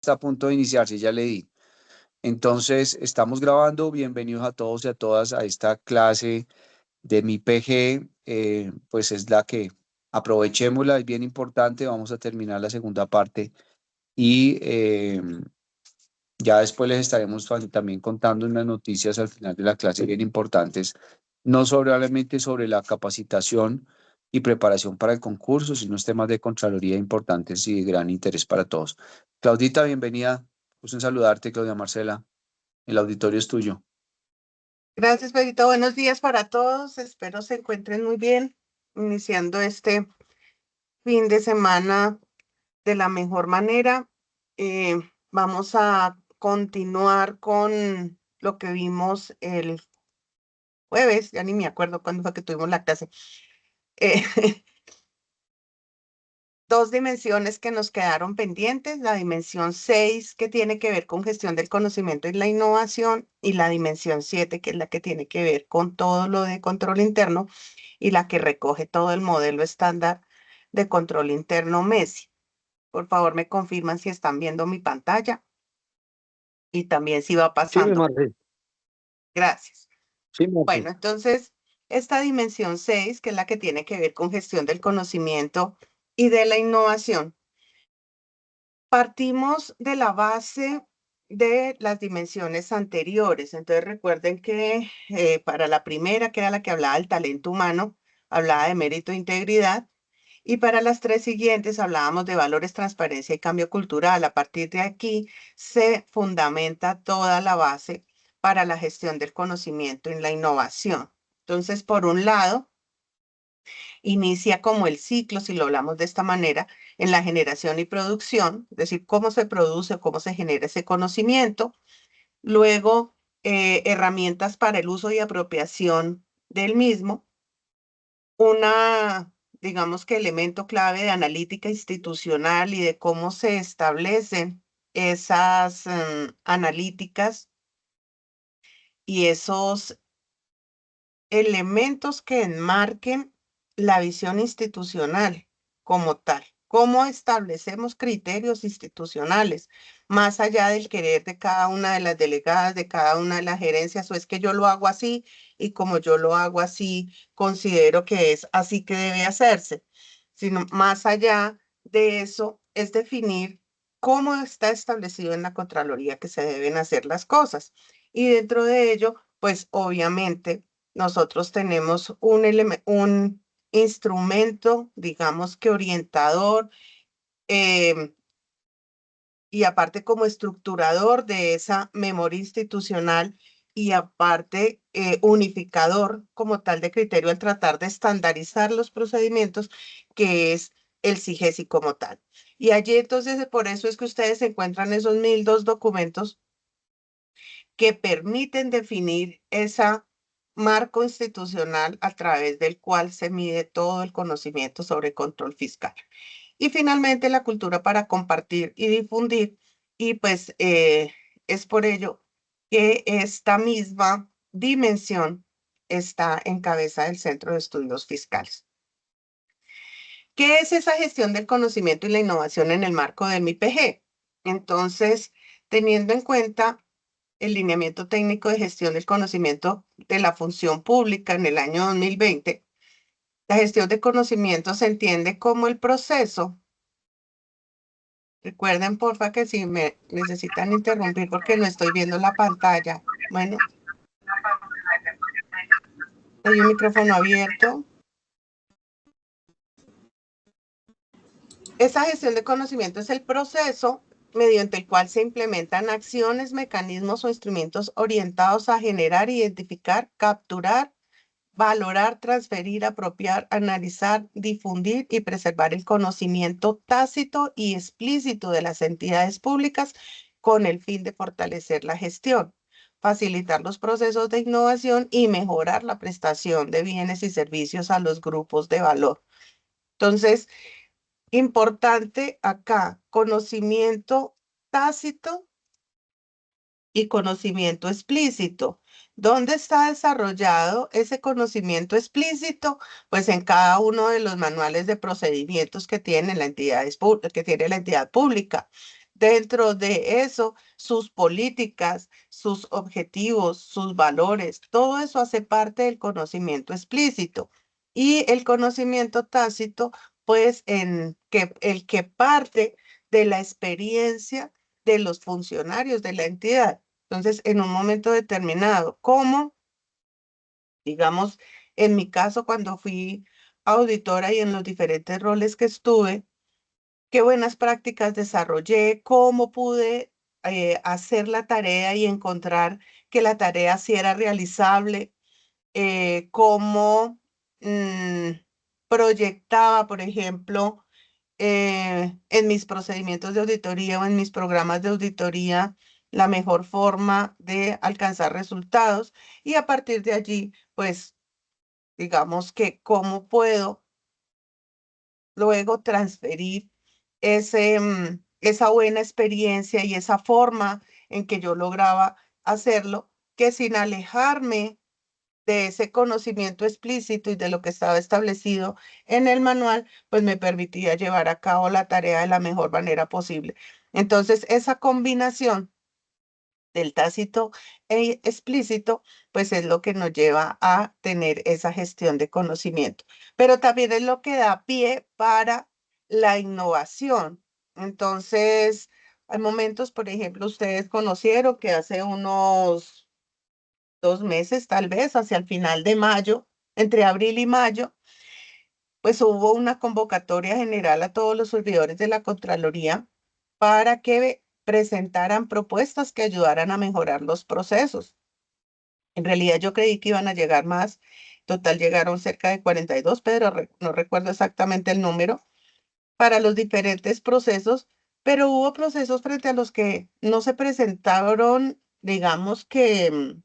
está a punto de iniciarse, ya le di. Entonces, estamos grabando. Bienvenidos a todos y a todas a esta clase de mi PG. Pues es la que aprovechémosla, es bien importante. Vamos a terminar la segunda parte y ya después les estaremos también contando unas noticias al final de la clase bien importantes, no solamente sobre la capacitación y preparación para el concurso, sino temas de Contraloría importantes y de gran interés para todos. Claudita, bienvenida. Gusto en saludarte, Claudia Marcela. El auditorio es tuyo. Gracias, Pedrito. Buenos días para todos. Espero se encuentren muy bien, iniciando este fin de semana de la mejor manera. Vamos a continuar con lo que vimos el jueves, ya ni me acuerdo cuándo fue que tuvimos la clase. Eh, Dos dimensiones que nos quedaron pendientes, la dimensión 6 que tiene que ver con gestión del conocimiento y la innovación, y la dimensión 7 que es la que tiene que ver con todo lo de control interno y la que recoge todo el modelo estándar de control interno MESI. Por favor, me confirman si están viendo mi pantalla y también si va Sí, mi pasando. Marce. Gracias. Sí, Marce. Bueno, entonces, esta dimensión 6, que es la que tiene que ver con gestión del conocimiento y de la innovación, partimos de la base de las dimensiones anteriores. Entonces recuerden que para la primera, que era la que hablaba del talento humano, hablaba de mérito e integridad. Y para las tres siguientes hablábamos de valores, transparencia y cambio cultural. A partir de aquí se fundamenta toda la base para la gestión del conocimiento y la innovación. Entonces, por un lado, inicia como el ciclo, si lo hablamos de esta manera, en la generación y producción, es decir, cómo se produce, cómo se genera ese conocimiento. Luego, herramientas para el uso y apropiación del mismo. Digamos que elemento clave de analítica institucional y de cómo se establecen esas analíticas y esos elementos que enmarquen la visión institucional como tal. ¿Cómo establecemos criterios institucionales más allá del querer de cada una de las delegadas, de cada una de las gerencias? O es que yo lo hago así y como yo lo hago así, considero que es así que debe hacerse. Sino más allá de eso es definir cómo está establecido en la Contraloría que se deben hacer las cosas. Y dentro de ello, pues obviamente nosotros tenemos un instrumento, digamos que orientador, y aparte como estructurador de esa memoria institucional y aparte unificador como tal de criterio al tratar de estandarizar los procedimientos, que es el SIGESI como tal. Y allí entonces por eso es que ustedes encuentran esos 1002 documentos que permiten definir esa marco institucional a través del cual se mide todo el conocimiento sobre control fiscal. Y finalmente la cultura para compartir y difundir. Y pues es por ello que esta misma dimensión está en cabeza del Centro de Estudios Fiscales. ¿Qué es esa gestión del conocimiento y la innovación en el marco del MIPG? Entonces, teniendo en cuenta el lineamiento técnico de gestión del conocimiento de la función pública en el año 2020, la gestión de conocimiento se entiende como el proceso. Recuerden, porfa, que si me necesitan interrumpir porque no estoy viendo la pantalla. Bueno, hay un micrófono abierto. Esa gestión de conocimiento es el proceso mediante el cual se implementan acciones, mecanismos o instrumentos orientados a generar, identificar, capturar, valorar, transferir, apropiar, analizar, difundir y preservar el conocimiento tácito y explícito de las entidades públicas con el fin de fortalecer la gestión, facilitar los procesos de innovación y mejorar la prestación de bienes y servicios a los grupos de valor. Entonces, importante acá, conocimiento tácito y conocimiento explícito. ¿Dónde está desarrollado ese conocimiento explícito? Pues en cada uno de los manuales de procedimientos que tiene la entidad pública. dentro de eso, sus políticas, sus objetivos, sus valores, todo eso hace parte del conocimiento explícito. Y el conocimiento tácito, pues el que parte de la experiencia de los funcionarios de la entidad. Entonces, en un momento determinado, como, digamos, en mi caso, cuando fui auditora y en los diferentes roles que estuve, qué buenas prácticas desarrollé, cómo pude hacer la tarea y encontrar que la tarea sí era realizable, cómo mm, proyectaba, por ejemplo, en mis procedimientos de auditoría o en mis programas de auditoría la mejor forma de alcanzar resultados y a partir de allí, pues digamos que cómo puedo luego transferir esa buena experiencia y esa forma en que yo lograba hacerlo, que sin alejarme de ese conocimiento explícito y de lo que estaba establecido en el manual, pues me permitía llevar a cabo la tarea de la mejor manera posible. Entonces, esa combinación del tácito e explícito, pues es lo que nos lleva a tener esa gestión de conocimiento, pero también es lo que da pie para la innovación. Entonces, hay momentos, por ejemplo, ustedes conocieron que hace unos 2 meses, tal vez, hacia el final de mayo, entre abril y mayo, pues hubo una convocatoria general a todos los servidores de la Contraloría para que presentaran propuestas que ayudaran a mejorar los procesos. En realidad yo creí que iban a llegar más. Total llegaron cerca de 42, pero no recuerdo exactamente el número, para los diferentes procesos, pero hubo procesos frente a los que no se presentaron, digamos que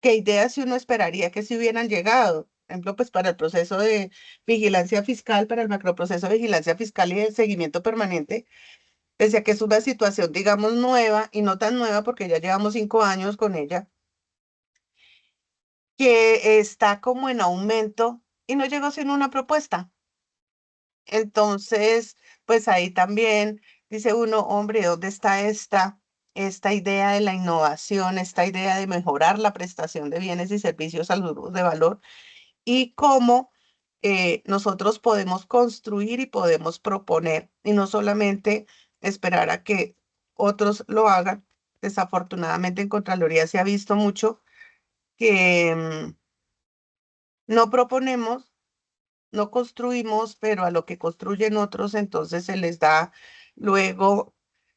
ideas si uno esperaría que si hubieran llegado. Por ejemplo, pues para el proceso de vigilancia fiscal, para el macroproceso de vigilancia fiscal y de seguimiento permanente, pese a que es una situación, digamos, nueva y no tan nueva porque ya llevamos 5 años con ella, que está como en aumento y no llegó sin una propuesta. Entonces, pues ahí también dice uno, hombre, ¿dónde está esta idea de la innovación, esta idea de mejorar la prestación de bienes y servicios a los grupos de valor? Y cómo nosotros podemos construir y podemos proponer y no solamente esperar a que otros lo hagan. Desafortunadamente en Contraloría se ha visto mucho que no proponemos, no construimos, pero a lo que construyen otros entonces se les da, luego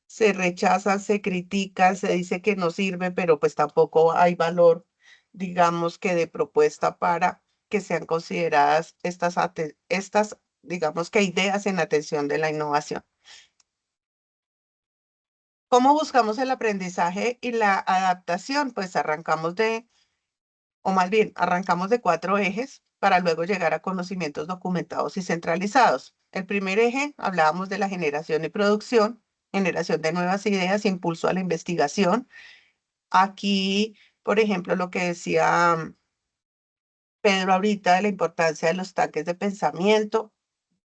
se rechaza, se critica, se dice que no sirve, pero pues tampoco hay valor, digamos que de propuesta para que sean consideradas estas, digamos que ideas en atención de la innovación. ¿Cómo buscamos el aprendizaje y la adaptación? Pues o más bien, arrancamos de 4 ejes para luego llegar a conocimientos documentados y centralizados. El primer eje, hablábamos de la generación y producción, generación de nuevas ideas, impulso a la investigación. Aquí, por ejemplo, lo que decía Pedro ahorita de la importancia de los tanques de pensamiento.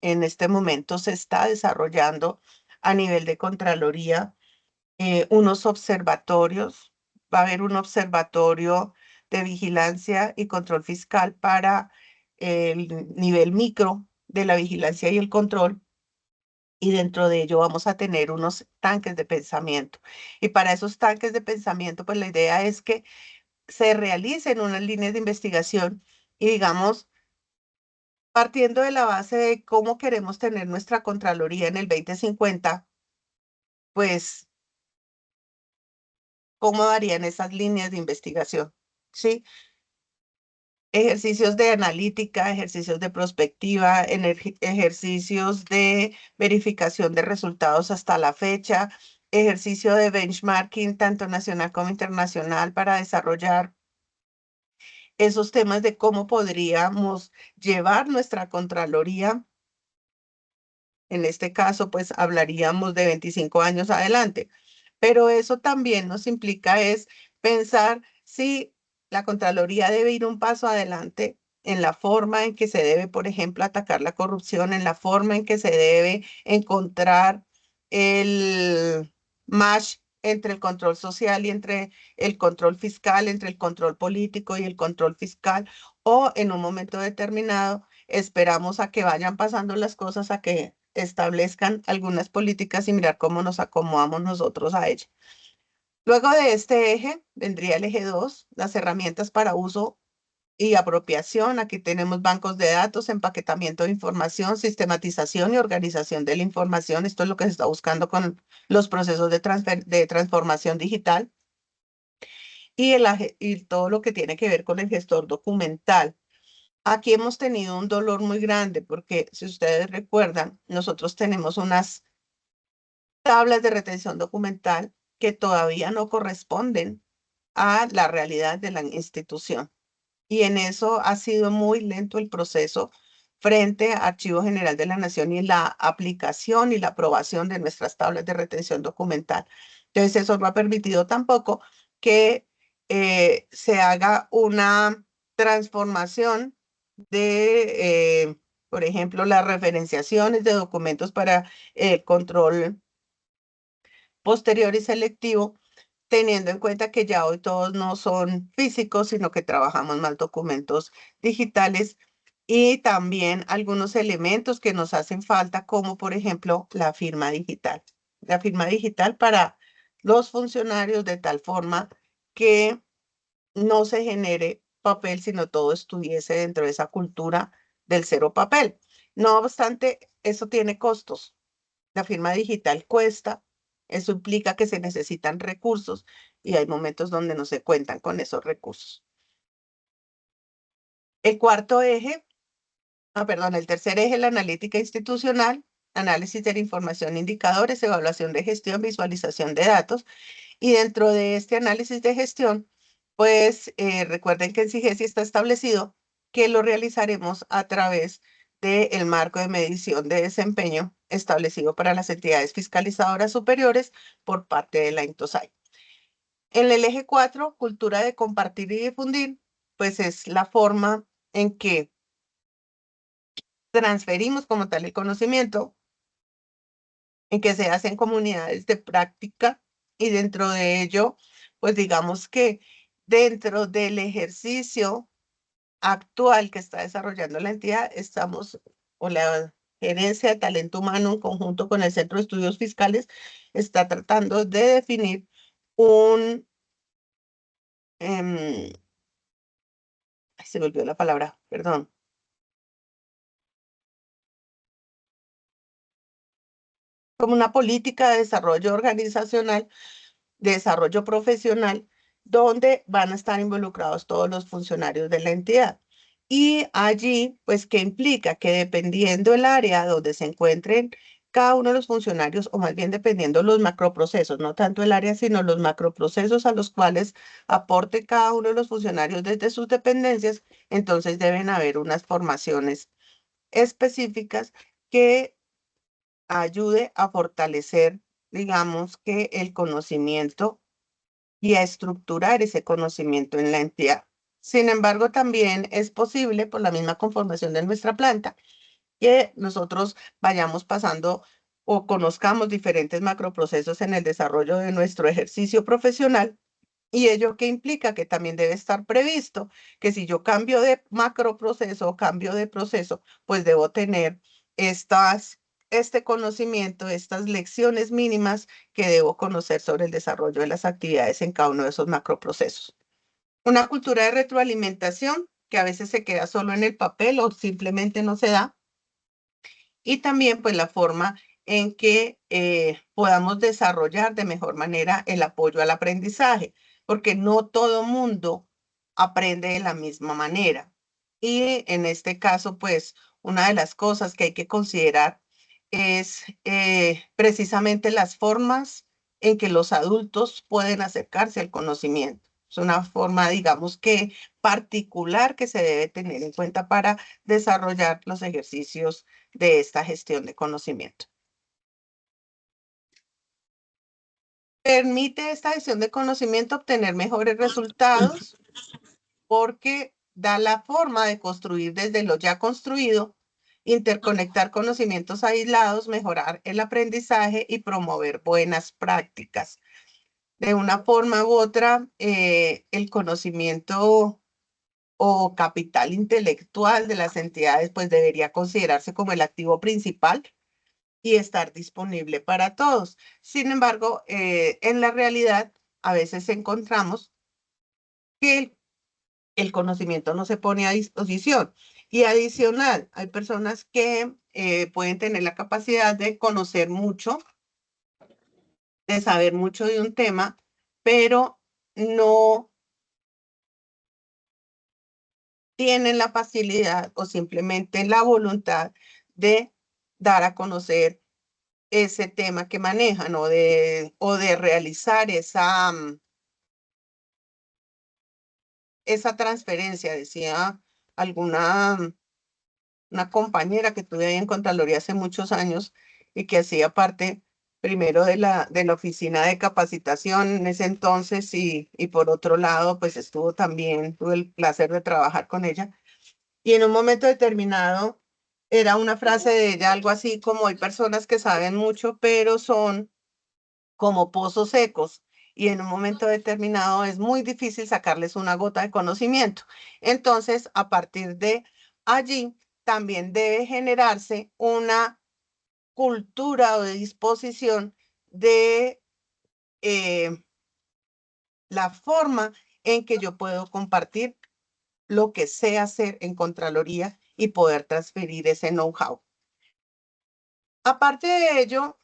En este momento se está desarrollando a nivel de Contraloría unos observatorios. Va a haber un observatorio de vigilancia y control fiscal para el nivel micro de la vigilancia y el control. Y dentro de ello vamos a tener unos tanques de pensamiento. Y para esos tanques de pensamiento, pues la idea es que se realicen unas líneas de investigación y digamos, partiendo de la base de cómo queremos tener nuestra Contraloría en el 2050, pues cómo darían esas líneas de investigación, ¿sí? Ejercicios de analítica, ejercicios de prospectiva, ejercicios de verificación de resultados hasta la fecha, ejercicio de benchmarking tanto nacional como internacional para desarrollar esos temas de cómo podríamos llevar nuestra Contraloría. En este caso, pues hablaríamos de 25 años adelante. Pero eso también nos implica es pensar si la Contraloría debe ir un paso adelante en la forma en que se debe, por ejemplo, atacar la corrupción, en la forma en que se debe encontrar el match entre el control social y entre el control fiscal, entre el control político y el control fiscal, o en un momento determinado esperamos a que vayan pasando las cosas, a que establezcan algunas políticas y mirar cómo nos acomodamos nosotros a ellas. Luego de este eje vendría el eje 2, las herramientas para uso y apropiación. Aquí tenemos bancos de datos, empaquetamiento de información, sistematización y organización de la información. Esto es lo que se está buscando con los procesos de transformación digital y todo lo que tiene que ver con el gestor documental. Aquí hemos tenido un dolor muy grande porque, si ustedes recuerdan, nosotros tenemos unas tablas de retención documental que todavía no corresponden a la realidad de la institución. Y en eso ha sido muy lento el proceso frente a Archivo General de la Nación y la aplicación y la aprobación de nuestras tablas de retención documental. Entonces, eso no ha permitido tampoco que se haga una transformación de, por ejemplo, las referenciaciones de documentos para el control posterior y selectivo, teniendo en cuenta que ya hoy todos no son físicos, sino que trabajamos más documentos digitales y también algunos elementos que nos hacen falta, como por ejemplo la firma digital. La firma digital para los funcionarios de tal forma que no se genere papel, sino todo estuviese dentro de esa cultura del cero papel. No obstante, eso tiene costos. La firma digital cuesta, eso implica que se necesitan recursos y hay momentos donde no se cuentan con esos recursos. El cuarto eje, perdón, el tercer eje, la analítica institucional, análisis de la información, indicadores, evaluación de gestión, visualización de datos. Y dentro de este análisis de gestión, pues recuerden que en SIGESI está establecido que lo realizaremos a través del marco de medición de desempeño establecido para las entidades fiscalizadoras superiores por parte de la INTOSAI. En el eje 4, cultura de compartir y difundir, pues es la forma en que transferimos como tal el conocimiento, en que se hacen comunidades de práctica y dentro de ello, pues digamos que dentro del ejercicio actual que está desarrollando la entidad, estamos, o la gerencia de talento humano en conjunto con el Centro de Estudios Fiscales, está tratando de definir un, se me olvidó la palabra, perdón, como una política de desarrollo organizacional, de desarrollo profesional, donde van a estar involucrados todos los funcionarios de la entidad. Y allí, pues, ¿qué implica? Que dependiendo el área donde se encuentren cada uno de los funcionarios, o más bien dependiendo los macroprocesos, no tanto el área, sino los macroprocesos a los cuales aporte cada uno de los funcionarios desde sus dependencias, entonces deben haber unas formaciones específicas que ayude a fortalecer, digamos, que el conocimiento y a estructurar ese conocimiento en la entidad. Sin embargo, también es posible, por la misma conformación de nuestra planta, que nosotros vayamos pasando o conozcamos diferentes macroprocesos en el desarrollo de nuestro ejercicio profesional. Y ello que implica que también debe estar previsto que si yo cambio de macroproceso o cambio de proceso, pues debo tener este conocimiento, estas lecciones mínimas que debo conocer sobre el desarrollo de las actividades en cada uno de esos macroprocesos. Una cultura de retroalimentación que a veces se queda solo en el papel o simplemente no se da. Y también pues la forma en que podamos desarrollar de mejor manera el apoyo al aprendizaje, porque no todo mundo aprende de la misma manera. Y en este caso, pues una de las cosas que hay que considerar es precisamente las formas en que los adultos pueden acercarse al conocimiento. Es una forma, digamos que particular que se debe tener en cuenta para desarrollar los ejercicios de esta gestión de conocimiento. Permite esta gestión de conocimiento obtener mejores resultados porque da la forma de construir desde lo ya construido interconectar conocimientos aislados, mejorar el aprendizaje y promover buenas prácticas. De una forma u otra, el conocimiento o capital intelectual de las entidades pues debería considerarse como el activo principal y estar disponible para todos. Sin embargo, en la realidad, a veces encontramos que el conocimiento no se pone a disposición. Y adicional, hay personas que pueden tener la capacidad de conocer mucho, de saber mucho de un tema, pero no tienen la facilidad o simplemente la voluntad de dar a conocer ese tema que manejan o de realizar esa transferencia. Decía alguna una compañera que tuve ahí en Contraloría hace muchos años y que hacía parte primero de la oficina de capacitación en ese entonces y por otro lado, pues estuvo también, tuve el placer de trabajar con ella. Y en un momento determinado era una frase de ella, algo así como hay personas que saben mucho, pero son como pozos secos. Y en un momento determinado es muy difícil sacarles una gota de conocimiento. Entonces, a partir de allí, también debe generarse una cultura o de disposición de la forma en que yo puedo compartir lo que sé hacer en Contraloría y poder transferir ese know-how. Aparte de ello,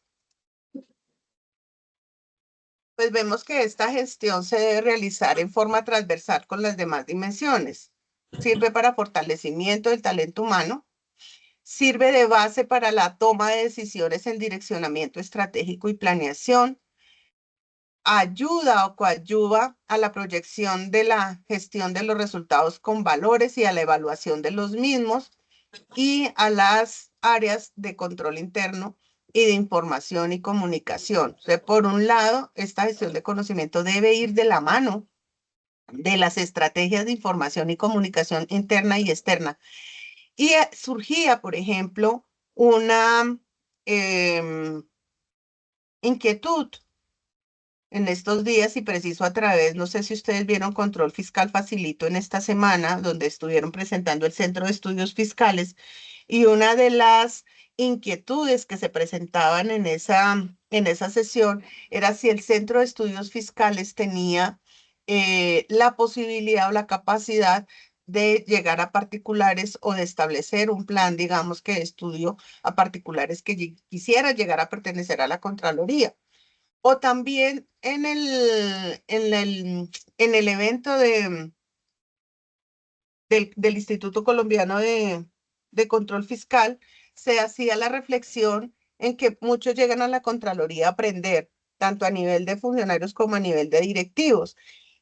pues vemos que esta gestión se debe realizar en forma transversal con las demás dimensiones. Sirve para fortalecimiento del talento humano, sirve de base para la toma de decisiones en direccionamiento estratégico y planeación, ayuda o coadyuva a la proyección de la gestión de los resultados con valores y a la evaluación de los mismos y a las áreas de control interno y de información y comunicación. O sea, por un lado, esta gestión de conocimiento debe ir de la mano de las estrategias de información y comunicación interna y externa. Y surgía, por ejemplo, una inquietud en estos días y preciso a través, no sé si ustedes vieron Control Fiscal Facilito en esta semana, donde estuvieron presentando el Centro de Estudios Fiscales, y una de las inquietudes que se presentaban en esa sesión era si el Centro de Estudios Fiscales tenía la posibilidad o la capacidad de llegar a particulares o de establecer un plan, digamos, que de estudio a particulares que quisieran llegar a pertenecer a la Contraloría. O también en el evento del Instituto Colombiano de Control Fiscal, se hacía la reflexión en que muchos llegan a la Contraloría a aprender, tanto a nivel de funcionarios como a nivel de directivos,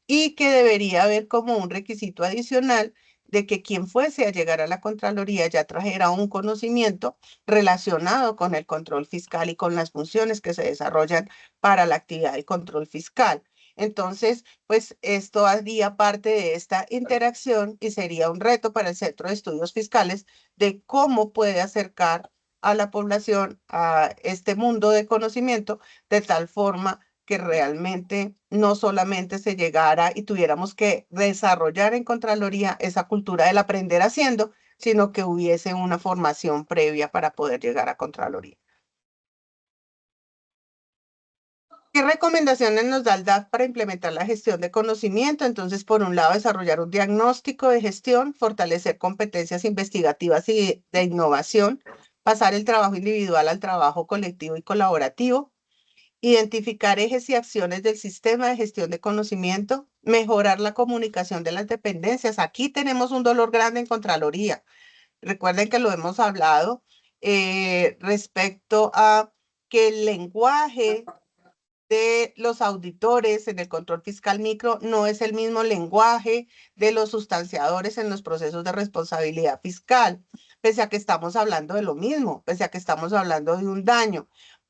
y que debería haber como un requisito adicional de que quien fuese a llegar a la Contraloría ya trajera un conocimiento relacionado con el control fiscal y con las funciones que se desarrollan para la actividad del control fiscal. Entonces, pues esto haría parte de esta interacción y sería un reto para el Centro de Estudios Fiscales de cómo puede acercar a la población a este mundo de conocimiento de tal forma que realmente no solamente se llegara y tuviéramos que desarrollar en Contraloría esa cultura del aprender haciendo, sino que hubiese una formación previa para poder llegar a Contraloría. ¿Qué recomendaciones nos da el DAF para implementar la gestión de conocimiento? Entonces, por un lado, desarrollar un diagnóstico de gestión, fortalecer competencias investigativas y de innovación, pasar el trabajo individual al trabajo colectivo y colaborativo, identificar ejes y acciones del sistema de gestión de conocimiento, mejorar la comunicación de las dependencias. Aquí tenemos un dolor grande en Contraloría. Recuerden que lo hemos hablado respecto a que el lenguaje de los auditores en el control fiscal micro no es el mismo lenguaje de los sustanciadores en los procesos de responsabilidad fiscal, pese a que estamos hablando de lo mismo, pese a que estamos hablando de un daño.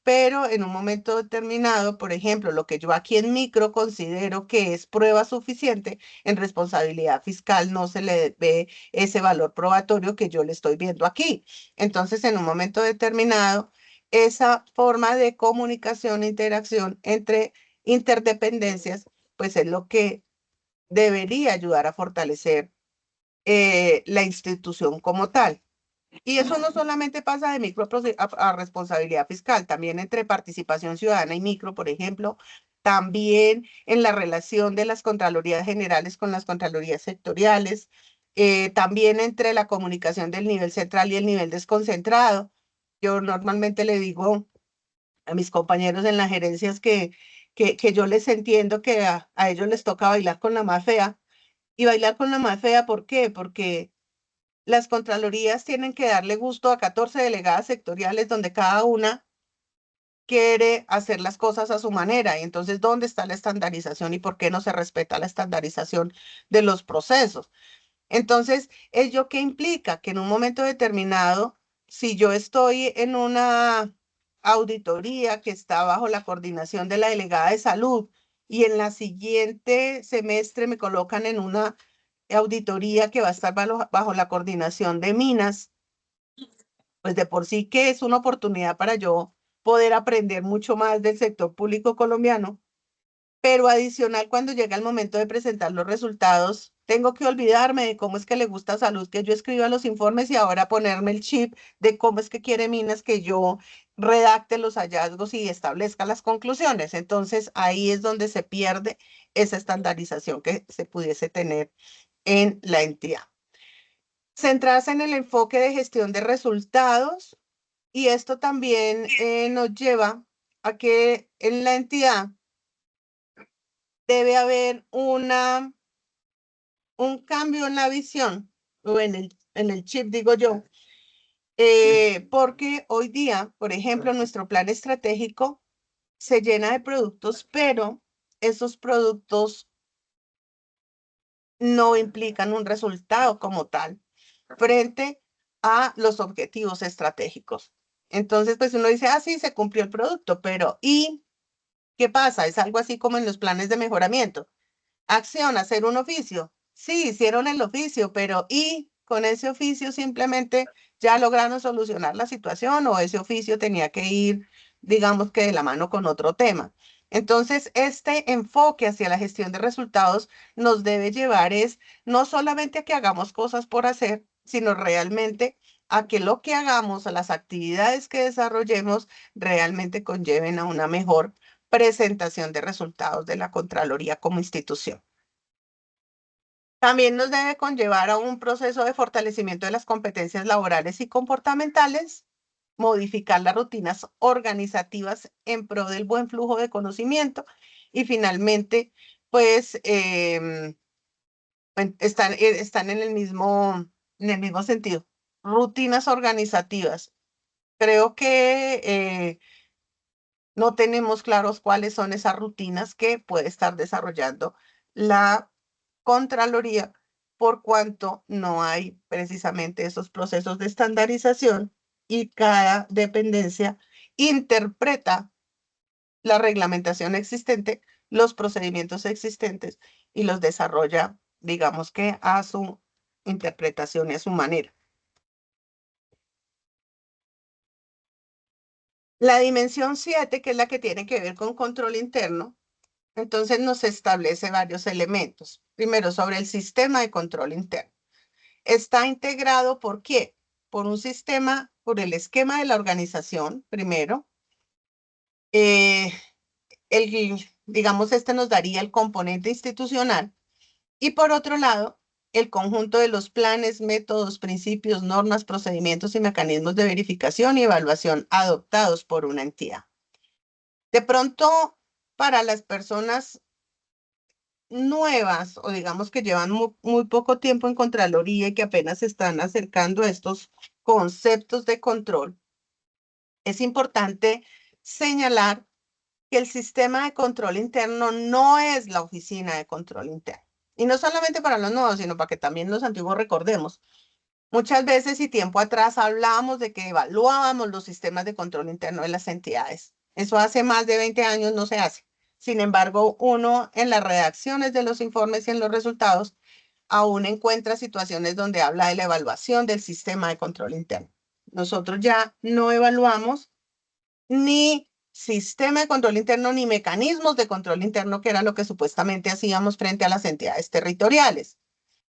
pero en un momento determinado, por ejemplo, lo que yo aquí en micro considero que es prueba suficiente, en responsabilidad fiscal no se le ve ese valor probatorio que yo le estoy viendo aquí. Entonces, en un momento determinado, esa forma de comunicación e interacción entre interdependencias, pues es lo que debería ayudar a fortalecer la institución como tal. Y eso no solamente pasa de micro a responsabilidad fiscal, también entre participación ciudadana y micro, por ejemplo, también en la relación de las Contralorías Generales con las Contralorías Sectoriales, también entre la comunicación del nivel central y el nivel desconcentrado. Yo normalmente le digo a mis compañeros en las gerencias que yo les entiendo que a ellos les toca bailar con la más fea. Y bailar con la más fea, ¿por qué? Porque las contralorías tienen que darle gusto a 14 delegadas sectoriales donde cada una quiere hacer las cosas a su manera. Y entonces, ¿dónde está la estandarización y por qué no se respeta la estandarización de los procesos? Entonces, ¿ello qué implica? Que en un momento determinado, si yo estoy en una auditoría que está bajo la coordinación de la delegada de salud y en la siguiente semestre me colocan en una auditoría que va a estar bajo la coordinación de Minas, pues de por sí que es una oportunidad para yo poder aprender mucho más del sector público colombiano, pero adicional, cuando llega el momento de presentar los resultados, tengo que olvidarme de cómo es que le gusta a Salud que yo escriba los informes y ahora ponerme el chip de cómo es que quiere Minas que yo redacte los hallazgos y establezca las conclusiones. Entonces, ahí es donde se pierde esa estandarización que se pudiese tener en la entidad. Centrarse en el enfoque de gestión de resultados y esto también nos lleva a que en la entidad debe haber un cambio en la visión o en el chip, digo yo, porque hoy día, por ejemplo, nuestro plan estratégico se llena de productos, pero esos productos no implican un resultado como tal frente a los objetivos estratégicos. Entonces, pues uno dice, ah, sí, se cumplió el producto, pero ¿y qué pasa? Es algo así como en los planes de mejoramiento. Acción, hacer un oficio. Sí, hicieron el oficio, pero ¿y con ese oficio simplemente ya lograron solucionar la situación o ese oficio tenía que ir, digamos que de la mano con otro tema? Entonces, este enfoque hacia la gestión de resultados nos debe llevar es no solamente a que hagamos cosas por hacer, sino realmente a que lo que hagamos, a las actividades que desarrollemos, realmente conlleven a una mejor presentación de resultados de la Contraloría como institución. También nos debe conllevar a un proceso de fortalecimiento de las competencias laborales y comportamentales, modificar las rutinas organizativas en pro del buen flujo de conocimiento y finalmente, pues, están en el mismo sentido. Rutinas organizativas. Creo que no tenemos claros cuáles son esas rutinas que puede estar desarrollando la Contraloría, por cuanto no hay precisamente esos procesos de estandarización y cada dependencia interpreta la reglamentación existente, los procedimientos existentes y los desarrolla, digamos que a su interpretación y a su manera. La dimensión 7, que es la que tiene que ver con control interno, entonces nos establece varios elementos. Primero, sobre el sistema de control interno. Está integrado ¿por qué? Por un sistema, por el esquema de la organización, primero. Eh, digamos, este nos daría el componente institucional. Y por otro lado, el conjunto de los planes, métodos, principios, normas, procedimientos y mecanismos de verificación y evaluación adoptados por una entidad. De pronto, para las personas nuevas o digamos que llevan muy poco tiempo en Contraloría y que apenas se están acercando a estos conceptos de control, es importante señalar que el sistema de control interno no es la oficina de control interno. Y no solamente para los nuevos, sino para que también los antiguos recordemos. Muchas veces y tiempo atrás hablábamos de que evaluábamos los sistemas de control interno de las entidades. Eso hace más de 20 años no se hace. Sin embargo, uno en las redacciones de los informes y en los resultados aún encuentra situaciones donde habla de la evaluación del sistema de control interno. Nosotros ya no evaluamos ni sistema de control interno ni mecanismos de control interno, que era lo que supuestamente hacíamos frente a las entidades territoriales.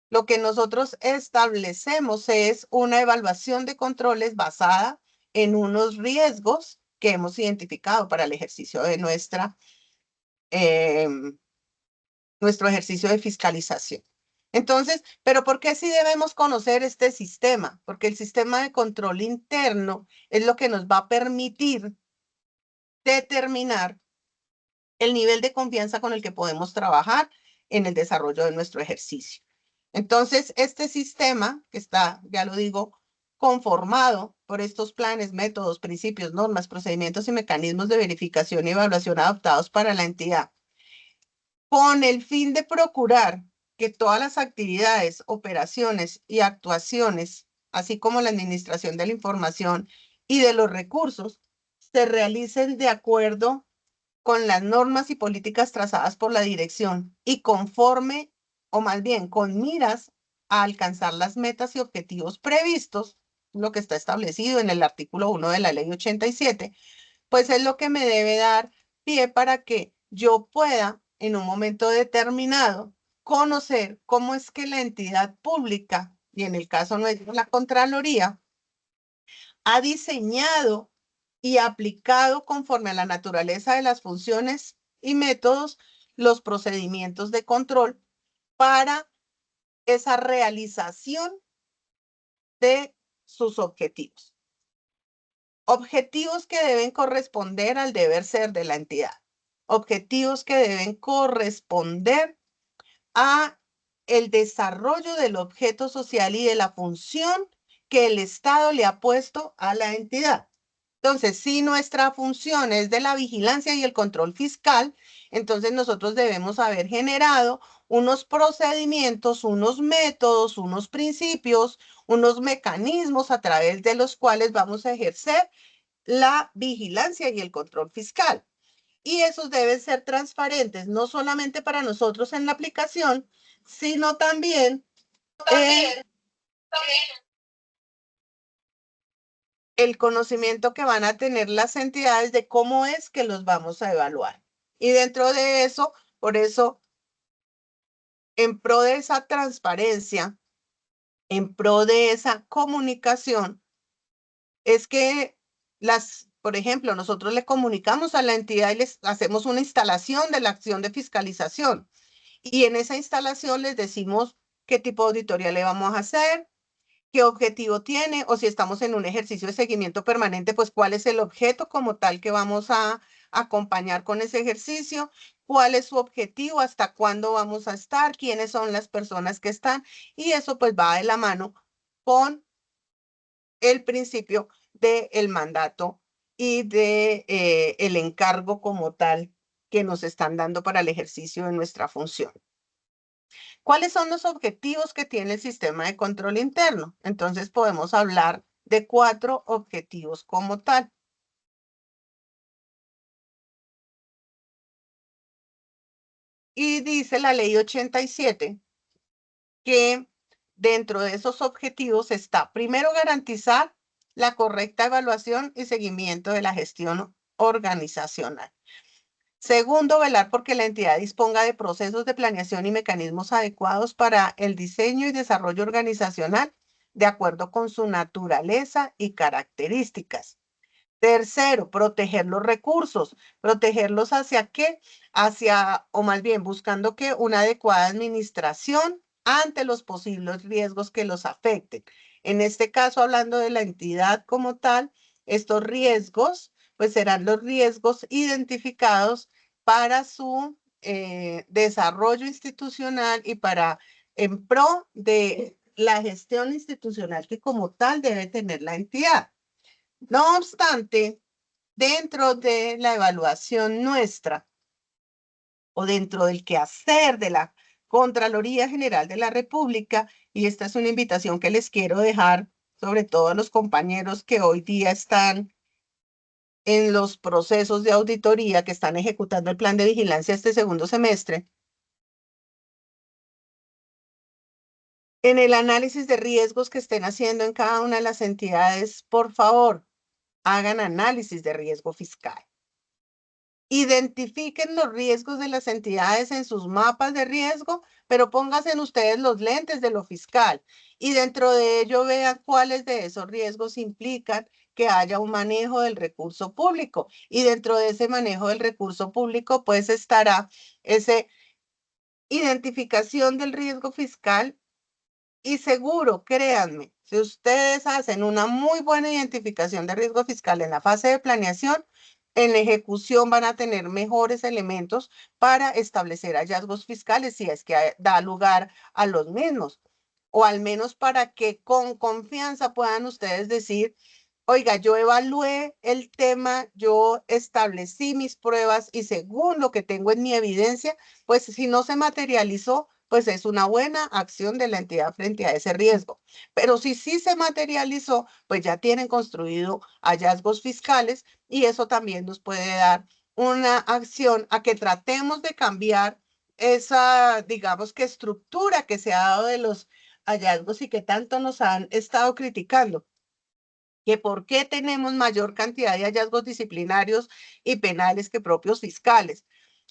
Lo que nosotros establecemos es una evaluación de controles basada en unos riesgos que hemos identificado para el ejercicio de nuestro ejercicio de fiscalización. Entonces, ¿pero por qué sí debemos conocer este sistema? Porque el sistema de control interno es lo que nos va a permitir determinar el nivel de confianza con el que podemos trabajar en el desarrollo de nuestro ejercicio. Entonces, este sistema que está, ya lo digo, conformado por estos planes, métodos, principios, normas, procedimientos y mecanismos de verificación y evaluación adoptados para la entidad, con el fin de procurar que todas las actividades, operaciones y actuaciones, así como la administración de la información y de los recursos, se realicen de acuerdo con las normas y políticas trazadas por la dirección y conforme, o más bien con miras a alcanzar las metas y objetivos previstos, lo que está establecido en el artículo 1 de la ley 87, pues es lo que me debe dar pie para que yo pueda, en un momento determinado, conocer cómo es que la entidad pública, y en el caso nuestro la Contraloría, ha diseñado y aplicado conforme a la naturaleza de las funciones y métodos los procedimientos de control para esa realización de sus objetivos. Objetivos que deben corresponder al deber ser de la entidad. Objetivos que deben corresponder a el desarrollo del objeto social y de la función que el Estado le ha puesto a la entidad. Entonces, si nuestra función es de la vigilancia y el control fiscal, entonces nosotros debemos haber generado unos procedimientos, unos métodos, unos principios, unos mecanismos a través de los cuales vamos a ejercer la vigilancia y el control fiscal. Y esos deben ser transparentes, no solamente para nosotros en la aplicación, sino también el conocimiento que van a tener las entidades de cómo es que los vamos a evaluar. Y dentro de eso, por eso, en pro de esa transparencia, en pro de esa comunicación, es que por ejemplo, nosotros le comunicamos a la entidad y les hacemos una instalación de la acción de fiscalización. Y en esa instalación les decimos qué tipo de auditoría le vamos a hacer, qué objetivo tiene, o si estamos en un ejercicio de seguimiento permanente, pues cuál es el objeto como tal que vamos a acompañar con ese ejercicio, cuál es su objetivo, hasta cuándo vamos a estar, quiénes son las personas que están, y eso pues va de la mano con el principio del mandato y de el encargo como tal que nos están dando para el ejercicio de nuestra función. ¿Cuáles son los objetivos que tiene el sistema de control interno? Entonces podemos hablar de 4 objetivos como tal. Y dice la ley 87 que dentro de esos objetivos está, primero, garantizar la correcta evaluación y seguimiento de la gestión organizacional. Segundo, velar porque la entidad disponga de procesos de planeación y mecanismos adecuados para el diseño y desarrollo organizacional de acuerdo con su naturaleza y características. Tercero, proteger los recursos. ¿Protegerlos hacia qué? Hacia, o más bien, buscando que una adecuada administración ante los posibles riesgos que los afecten. En este caso, hablando de la entidad como tal, estos riesgos, pues serán los riesgos identificados para su desarrollo institucional y para en pro de la gestión institucional que como tal debe tener la entidad. No obstante, dentro de la evaluación nuestra o dentro del quehacer de la Contraloría General de la República, y esta es una invitación que les quiero dejar, sobre todo a los compañeros que hoy día están en los procesos de auditoría que están ejecutando el plan de vigilancia este segundo semestre, en el análisis de riesgos que estén haciendo en cada una de las entidades, por favor, hagan análisis de riesgo fiscal. Identifiquen los riesgos de las entidades en sus mapas de riesgo, pero pónganse en ustedes los lentes de lo fiscal y dentro de ello vean cuáles de esos riesgos implican que haya un manejo del recurso público. Y dentro de ese manejo del recurso público, pues estará esa identificación del riesgo fiscal. Y seguro, créanme, si ustedes hacen una muy buena identificación de riesgo fiscal en la fase de planeación, en la ejecución van a tener mejores elementos para establecer hallazgos fiscales si es que da lugar a los mismos. O al menos para que con confianza puedan ustedes decir, oiga, yo evalué el tema, yo establecí mis pruebas y según lo que tengo en mi evidencia, pues si no se materializó, pues es una buena acción de la entidad frente a ese riesgo. Pero si sí se materializó, pues ya tienen construido hallazgos fiscales y eso también nos puede dar una acción a que tratemos de cambiar esa, digamos que estructura que se ha dado de los hallazgos y que tanto nos han estado criticando que por qué tenemos mayor cantidad de hallazgos disciplinarios y penales que propios fiscales,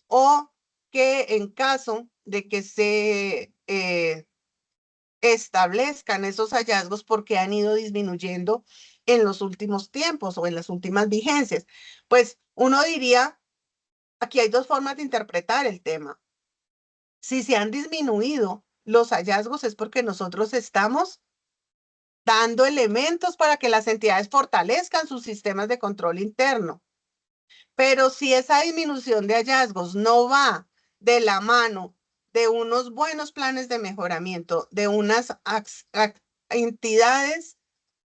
o que en caso de que se establezcan esos hallazgos porque han ido disminuyendo en los últimos tiempos o en las últimas vigencias. Pues uno diría, aquí hay dos formas de interpretar el tema. Si se han disminuido los hallazgos es porque nosotros estamos dando elementos para que las entidades fortalezcan sus sistemas de control interno. Pero si esa disminución de hallazgos no va de la mano de unos buenos planes de mejoramiento, de unas entidades,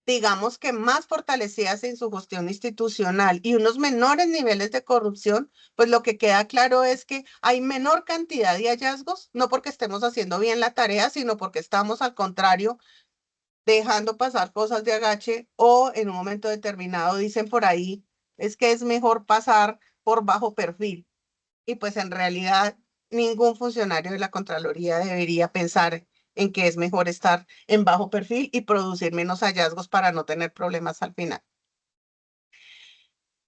digamos que más fortalecidas en su gestión institucional y unos menores niveles de corrupción, pues lo que queda claro es que hay menor cantidad de hallazgos, no porque estemos haciendo bien la tarea, sino porque estamos al contrario dejando pasar cosas de agache o en un momento determinado dicen por ahí, es que es mejor pasar por bajo perfil. Y pues en realidad ningún funcionario de la Contraloría debería pensar en que es mejor estar en bajo perfil y producir menos hallazgos para no tener problemas al final.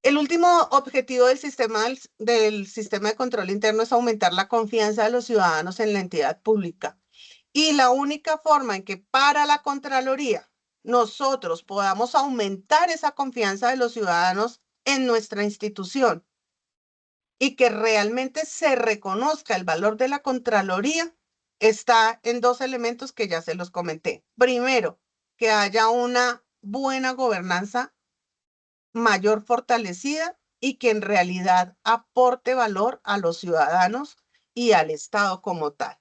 El último objetivo del sistema de control interno es aumentar la confianza de los ciudadanos en la entidad pública. Y la única forma en que para la Contraloría nosotros podamos aumentar esa confianza de los ciudadanos en nuestra institución y que realmente se reconozca el valor de la Contraloría está en dos elementos que ya se los comenté. Primero, que haya una buena gobernanza mayor fortalecida y que en realidad aporte valor a los ciudadanos y al Estado como tal.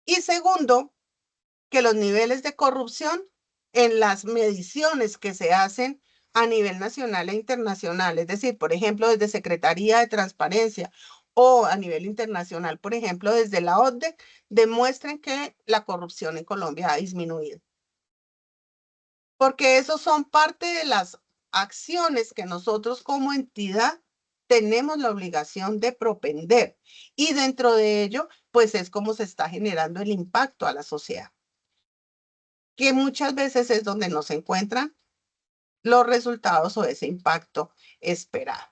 Y segundo, que los niveles de corrupción en las mediciones que se hacen a nivel nacional e internacional, es decir, por ejemplo, desde Secretaría de Transparencia o a nivel internacional, por ejemplo, desde la OCDE, demuestren que la corrupción en Colombia ha disminuido. Porque esos son parte de las acciones que nosotros como entidad tenemos la obligación de propender. Y dentro de ello, pues es como se está generando el impacto a la sociedad, que muchas veces es donde no se encuentran los resultados o ese impacto esperado.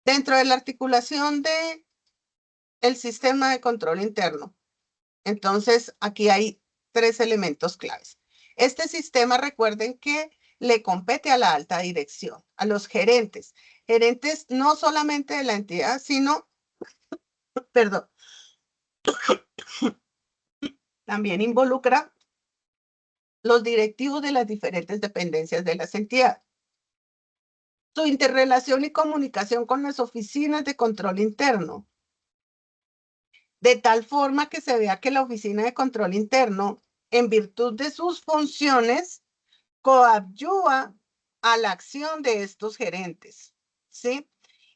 Dentro de la articulación de el sistema de control interno, entonces aquí hay tres elementos claves. Este sistema, recuerden que le compete a la alta dirección, a los gerentes no solamente de la entidad, sino, perdón, también involucra los directivos de las diferentes dependencias de las entidades. Su interrelación y comunicación con las oficinas de control interno, de tal forma que se vea que la oficina de control interno, en virtud de sus funciones, coadyuva a la acción de estos gerentes, ¿sí?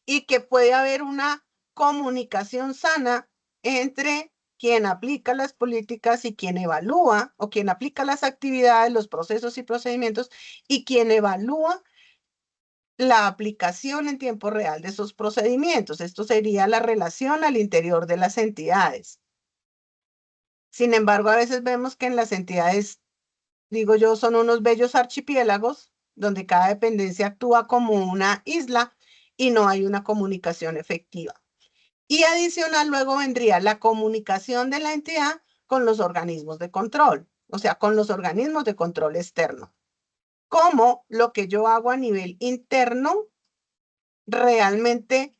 Y que puede haber una comunicación sana entre quien aplica las políticas y quien evalúa, o quien aplica las actividades, los procesos y procedimientos, y quien evalúa la aplicación en tiempo real de esos procedimientos. Esto sería la relación al interior de las entidades. Sin embargo, a veces vemos que en las entidades, digo yo, son unos bellos archipiélagos donde cada dependencia actúa como una isla y no hay una comunicación efectiva. Y adicional luego vendría la comunicación de la entidad con los organismos de control, o sea, con los organismos de control externo. Cómo lo que yo hago a nivel interno realmente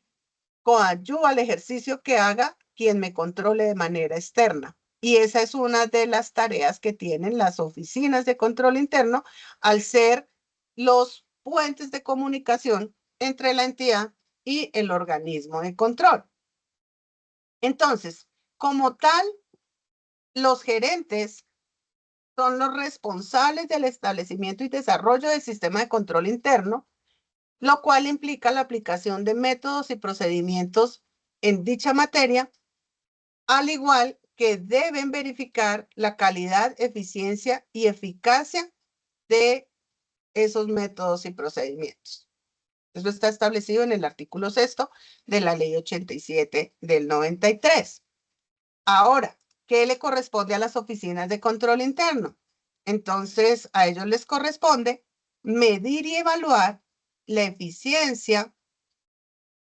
coadyuva al ejercicio que haga quien me controle de manera externa. Y esa es una de las tareas que tienen las oficinas de control interno al ser los puentes de comunicación entre la entidad y el organismo de control. Entonces, como tal, los gerentes son los responsables del establecimiento y desarrollo del sistema de control interno, lo cual implica la aplicación de métodos y procedimientos en dicha materia, al igual que deben verificar la calidad, eficiencia y eficacia de esos métodos y procedimientos. Eso está establecido en el artículo 6 de la Ley 87 del 93. Ahora, ¿qué le corresponde a las oficinas de control interno? Entonces, a ellos les corresponde medir y evaluar la eficiencia,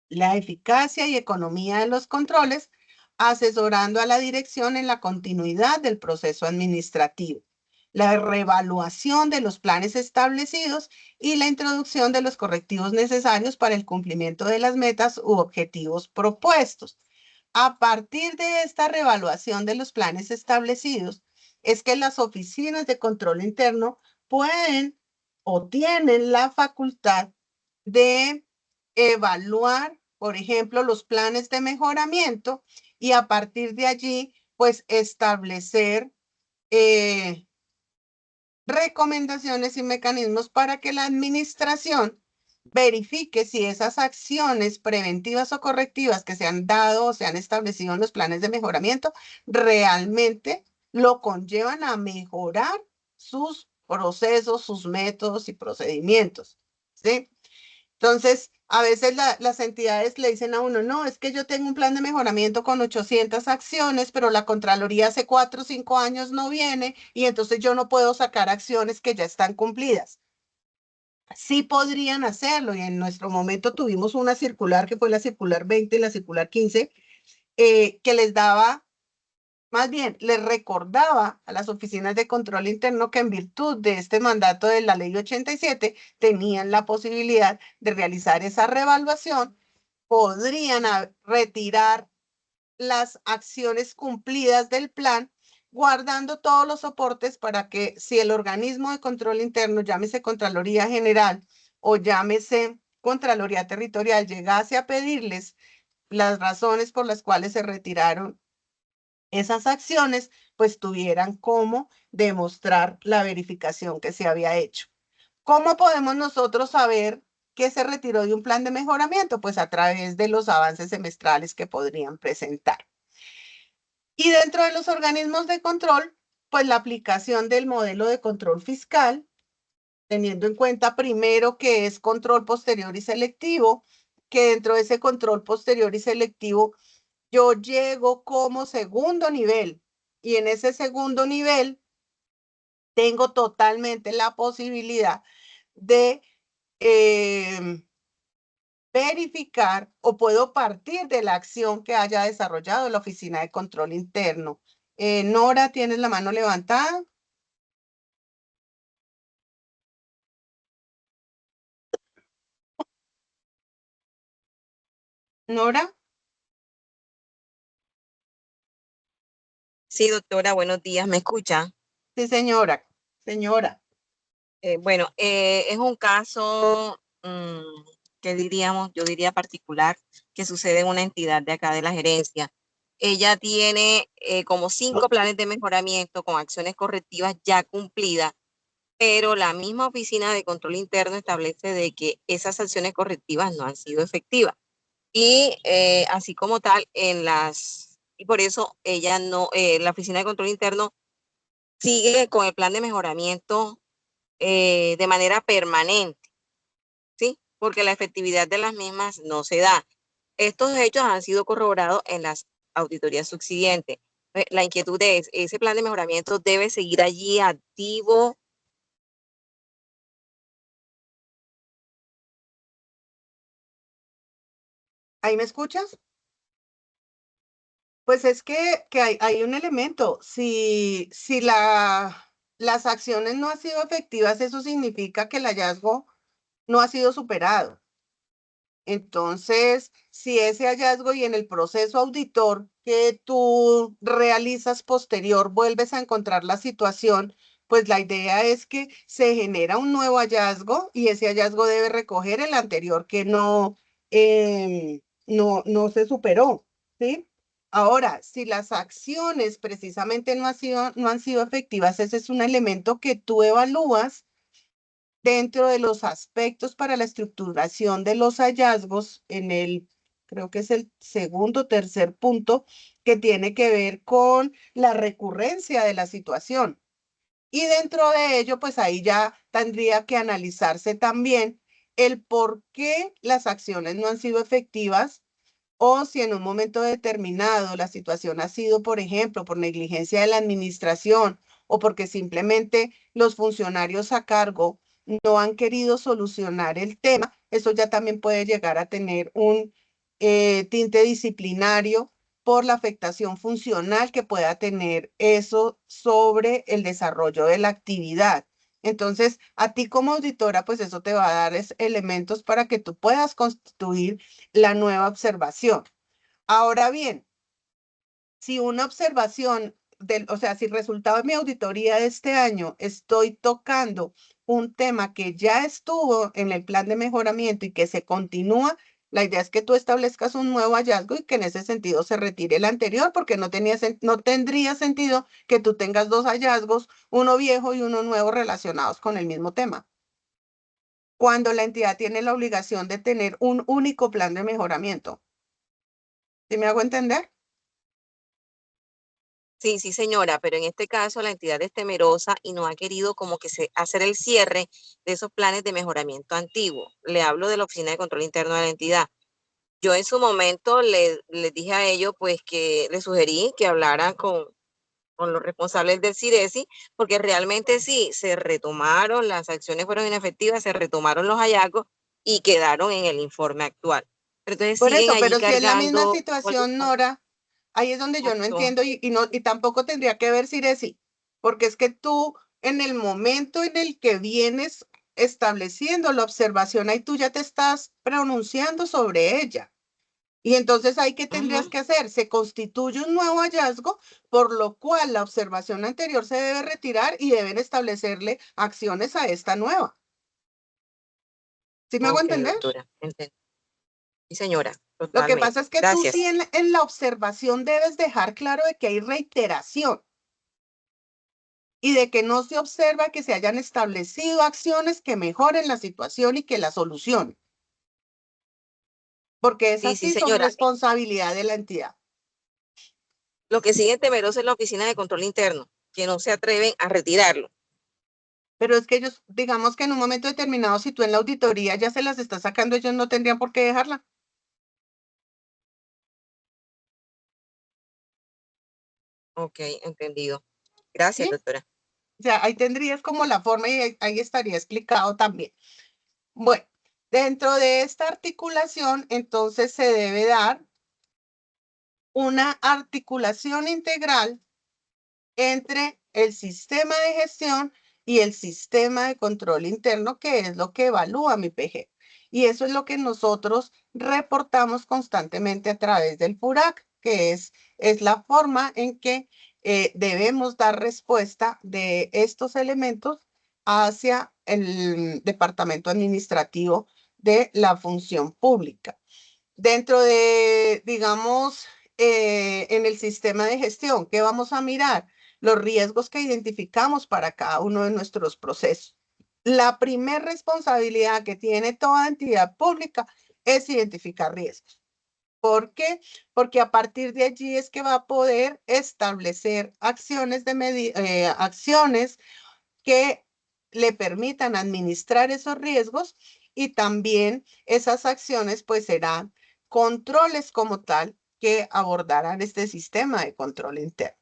la eficacia y economía de los controles, asesorando a la dirección en la continuidad del proceso administrativo, la reevaluación de los planes establecidos y la introducción de los correctivos necesarios para el cumplimiento de las metas u objetivos propuestos. A partir de esta reevaluación de los planes establecidos, es que las oficinas de control interno pueden o tienen la facultad de evaluar, por ejemplo, los planes de mejoramiento y a partir de allí, pues establecer recomendaciones y mecanismos para que la administración verifique si esas acciones preventivas o correctivas que se han dado o se han establecido en los planes de mejoramiento realmente lo conllevan a mejorar sus procesos, sus métodos y procedimientos, ¿sí? Entonces, a veces las entidades le dicen a uno, no, es que yo tengo un plan de mejoramiento con 800 acciones, pero la Contraloría hace 4 o 5 años no viene y entonces yo no puedo sacar acciones que ya están cumplidas. Sí podrían hacerlo y en nuestro momento tuvimos una circular que fue la circular 20 y la circular 15 que les daba, más bien, les recordaba a las oficinas de control interno que en virtud de este mandato de la ley 87 tenían la posibilidad de realizar esa reevaluación, podrían retirar las acciones cumplidas del plan, guardando todos los soportes para que si el organismo de control interno, llámese Contraloría General o llámese Contraloría Territorial, llegase a pedirles las razones por las cuales se retiraron esas acciones, pues tuvieran cómo demostrar la verificación que se había hecho. ¿Cómo podemos nosotros saber que se retiró de un plan de mejoramiento? Pues a través de los avances semestrales que podrían presentar. Y dentro de los organismos de control, pues la aplicación del modelo de control fiscal, teniendo en cuenta primero que es control posterior y selectivo, que dentro de ese control posterior y selectivo yo llego como segundo nivel y en ese segundo nivel tengo totalmente la posibilidad de verificar o puedo partir de la acción que haya desarrollado la Oficina de Control Interno. Nora, ¿tienes la mano levantada? Nora. Sí, doctora, buenos días, ¿me escucha? Sí, señora. Señora. Es un caso que diríamos, yo diría particular, que sucede en una entidad de acá de la gerencia. Ella tiene como 5 planes de mejoramiento con acciones correctivas ya cumplidas, pero la misma oficina de control interno establece de que esas acciones correctivas no han sido efectivas. Y así como tal, en las y por eso ella no, la Oficina de Control Interno sigue con el plan de mejoramiento de manera permanente, ¿sí? Porque la efectividad de las mismas no se da. Estos hechos han sido corroborados en las auditorías subsiguientes. La inquietud es, ¿ese plan de mejoramiento debe seguir allí activo? ¿Ahí me escuchas? Pues es que hay un elemento. Si las acciones no han sido efectivas, eso significa que el hallazgo no ha sido superado. Entonces, si ese hallazgo y en el proceso auditor que tú realizas posterior vuelves a encontrar la situación, pues la idea es que se genera un nuevo hallazgo y ese hallazgo debe recoger el anterior que no se superó, ¿sí? Ahora, si las acciones precisamente no han sido efectivas, ese es un elemento que tú evalúas dentro de los aspectos para la estructuración de los hallazgos, creo que es el segundo o tercer punto, que tiene que ver con la recurrencia de la situación. Y dentro de ello, pues ahí ya tendría que analizarse también el por qué las acciones no han sido efectivas o si en un momento determinado la situación ha sido, por ejemplo, por negligencia de la administración o porque simplemente los funcionarios a cargo no han querido solucionar el tema, eso ya también puede llegar a tener un tinte disciplinario por la afectación funcional que pueda tener eso sobre el desarrollo de la actividad. Entonces, a ti como auditora, pues eso te va a dar elementos para que tú puedas constituir la nueva observación. Ahora bien, si una observación o sea, si resultado de mi auditoría de este año estoy tocando un tema que ya estuvo en el plan de mejoramiento y que se continúa, la idea es que tú establezcas un nuevo hallazgo y que en ese sentido se retire el anterior, porque no tendría sentido que tú tengas dos hallazgos, uno viejo y uno nuevo relacionados con el mismo tema, cuando la entidad tiene la obligación de tener un único plan de mejoramiento. ¿Sí me hago entender? Sí, sí, señora, pero en este caso la entidad es temerosa y no ha querido como que hacer el cierre de esos planes de mejoramiento antiguo. Le hablo de la Oficina de Control Interno de la entidad. Yo en su momento le dije a ellos, pues que le sugerí que hablaran con los responsables del CIRESI, porque realmente sí, se retomaron, las acciones fueron inefectivas, se retomaron los hallazgos y quedaron en el informe actual. Pero entonces Por siguen eso, allí pero si es la misma cargando con situación, Nora, ahí es donde yo no Exacto. entiendo y tampoco tendría que ver Ciresi, porque es que tú en el momento en el que vienes estableciendo la observación, ahí tú ya te estás pronunciando sobre ella. Y entonces ahí, ¿qué tendrías que hacer? Se constituye un nuevo hallazgo, por lo cual la observación anterior se debe retirar y deben establecerle acciones a esta nueva. ¿Sí me hago Ok, entender? doctora, entendí. Sí, señora, Lo que pasa totalmente. es que tú sí Gracias. en la observación debes dejar claro de que hay reiteración y de que no se observa que se hayan establecido acciones que mejoren la situación y que la solucionen, porque Sí, esas sí, sí son señora. responsabilidad de la entidad. Lo que sigue temeroso es la Oficina de Control Interno, que no se atreven a retirarlo. Pero es que ellos, digamos que en un momento determinado, si tú en la auditoría ya se las estás sacando, ellos no tendrían por qué dejarla. Ok, entendido. Gracias, ¿Sí? doctora. O sea, ahí tendrías como la forma y ahí estaría explicado también. Bueno, dentro de esta articulación, entonces se debe dar una articulación integral entre el sistema de gestión y el sistema de control interno, que es lo que evalúa mi PG. Y eso es lo que nosotros reportamos constantemente a través del FURAC, que es la forma en que debemos dar respuesta de estos elementos hacia el departamento administrativo de la función pública. Dentro de, digamos, en el sistema de gestión, ¿qué vamos a mirar? Los riesgos que identificamos para cada uno de nuestros procesos. La primera responsabilidad que tiene toda entidad pública es identificar riesgos. ¿Por qué? Porque a partir de allí es que va a poder establecer acciones acciones que le permitan administrar esos riesgos, y también esas acciones pues serán controles como tal que abordarán este sistema de control interno.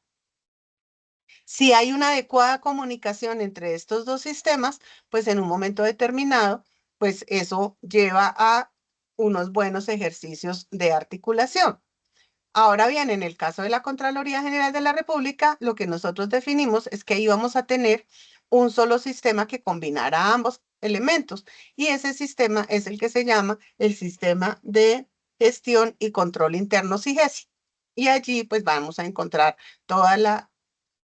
Si hay una adecuada comunicación entre estos dos sistemas, pues en un momento determinado, pues eso lleva a unos buenos ejercicios de articulación. Ahora bien, en el caso de la Contraloría General de la República, lo que nosotros definimos es que íbamos a tener un solo sistema que combinara ambos elementos, y ese sistema es el que se llama el Sistema de Gestión y Control Interno SIGESI. Y allí pues vamos a encontrar toda la,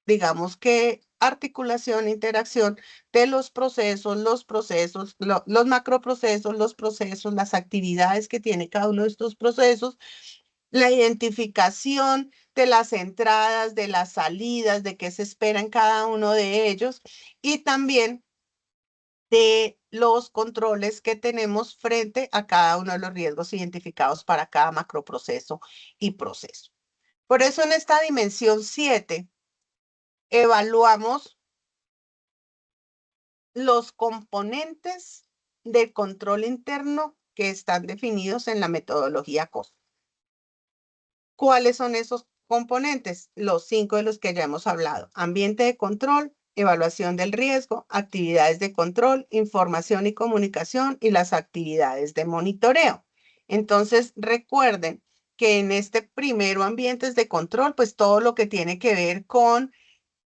digamos que, articulación, interacción de los procesos, los macroprocesos, los procesos, las actividades que tiene cada uno de estos procesos, la identificación de las entradas, de las salidas, de qué se espera en cada uno de ellos, y también de los controles que tenemos frente a cada uno de los riesgos identificados para cada macroproceso y proceso. Por eso en esta dimensión 7 evaluamos los componentes de control interno que están definidos en la metodología COST. ¿Cuáles son esos componentes? Los 5 de los que ya hemos hablado: ambiente de control, evaluación del riesgo, actividades de control, información y comunicación, y las actividades de monitoreo. Entonces, recuerden que en este primero, ambientes de control, pues todo lo que tiene que ver con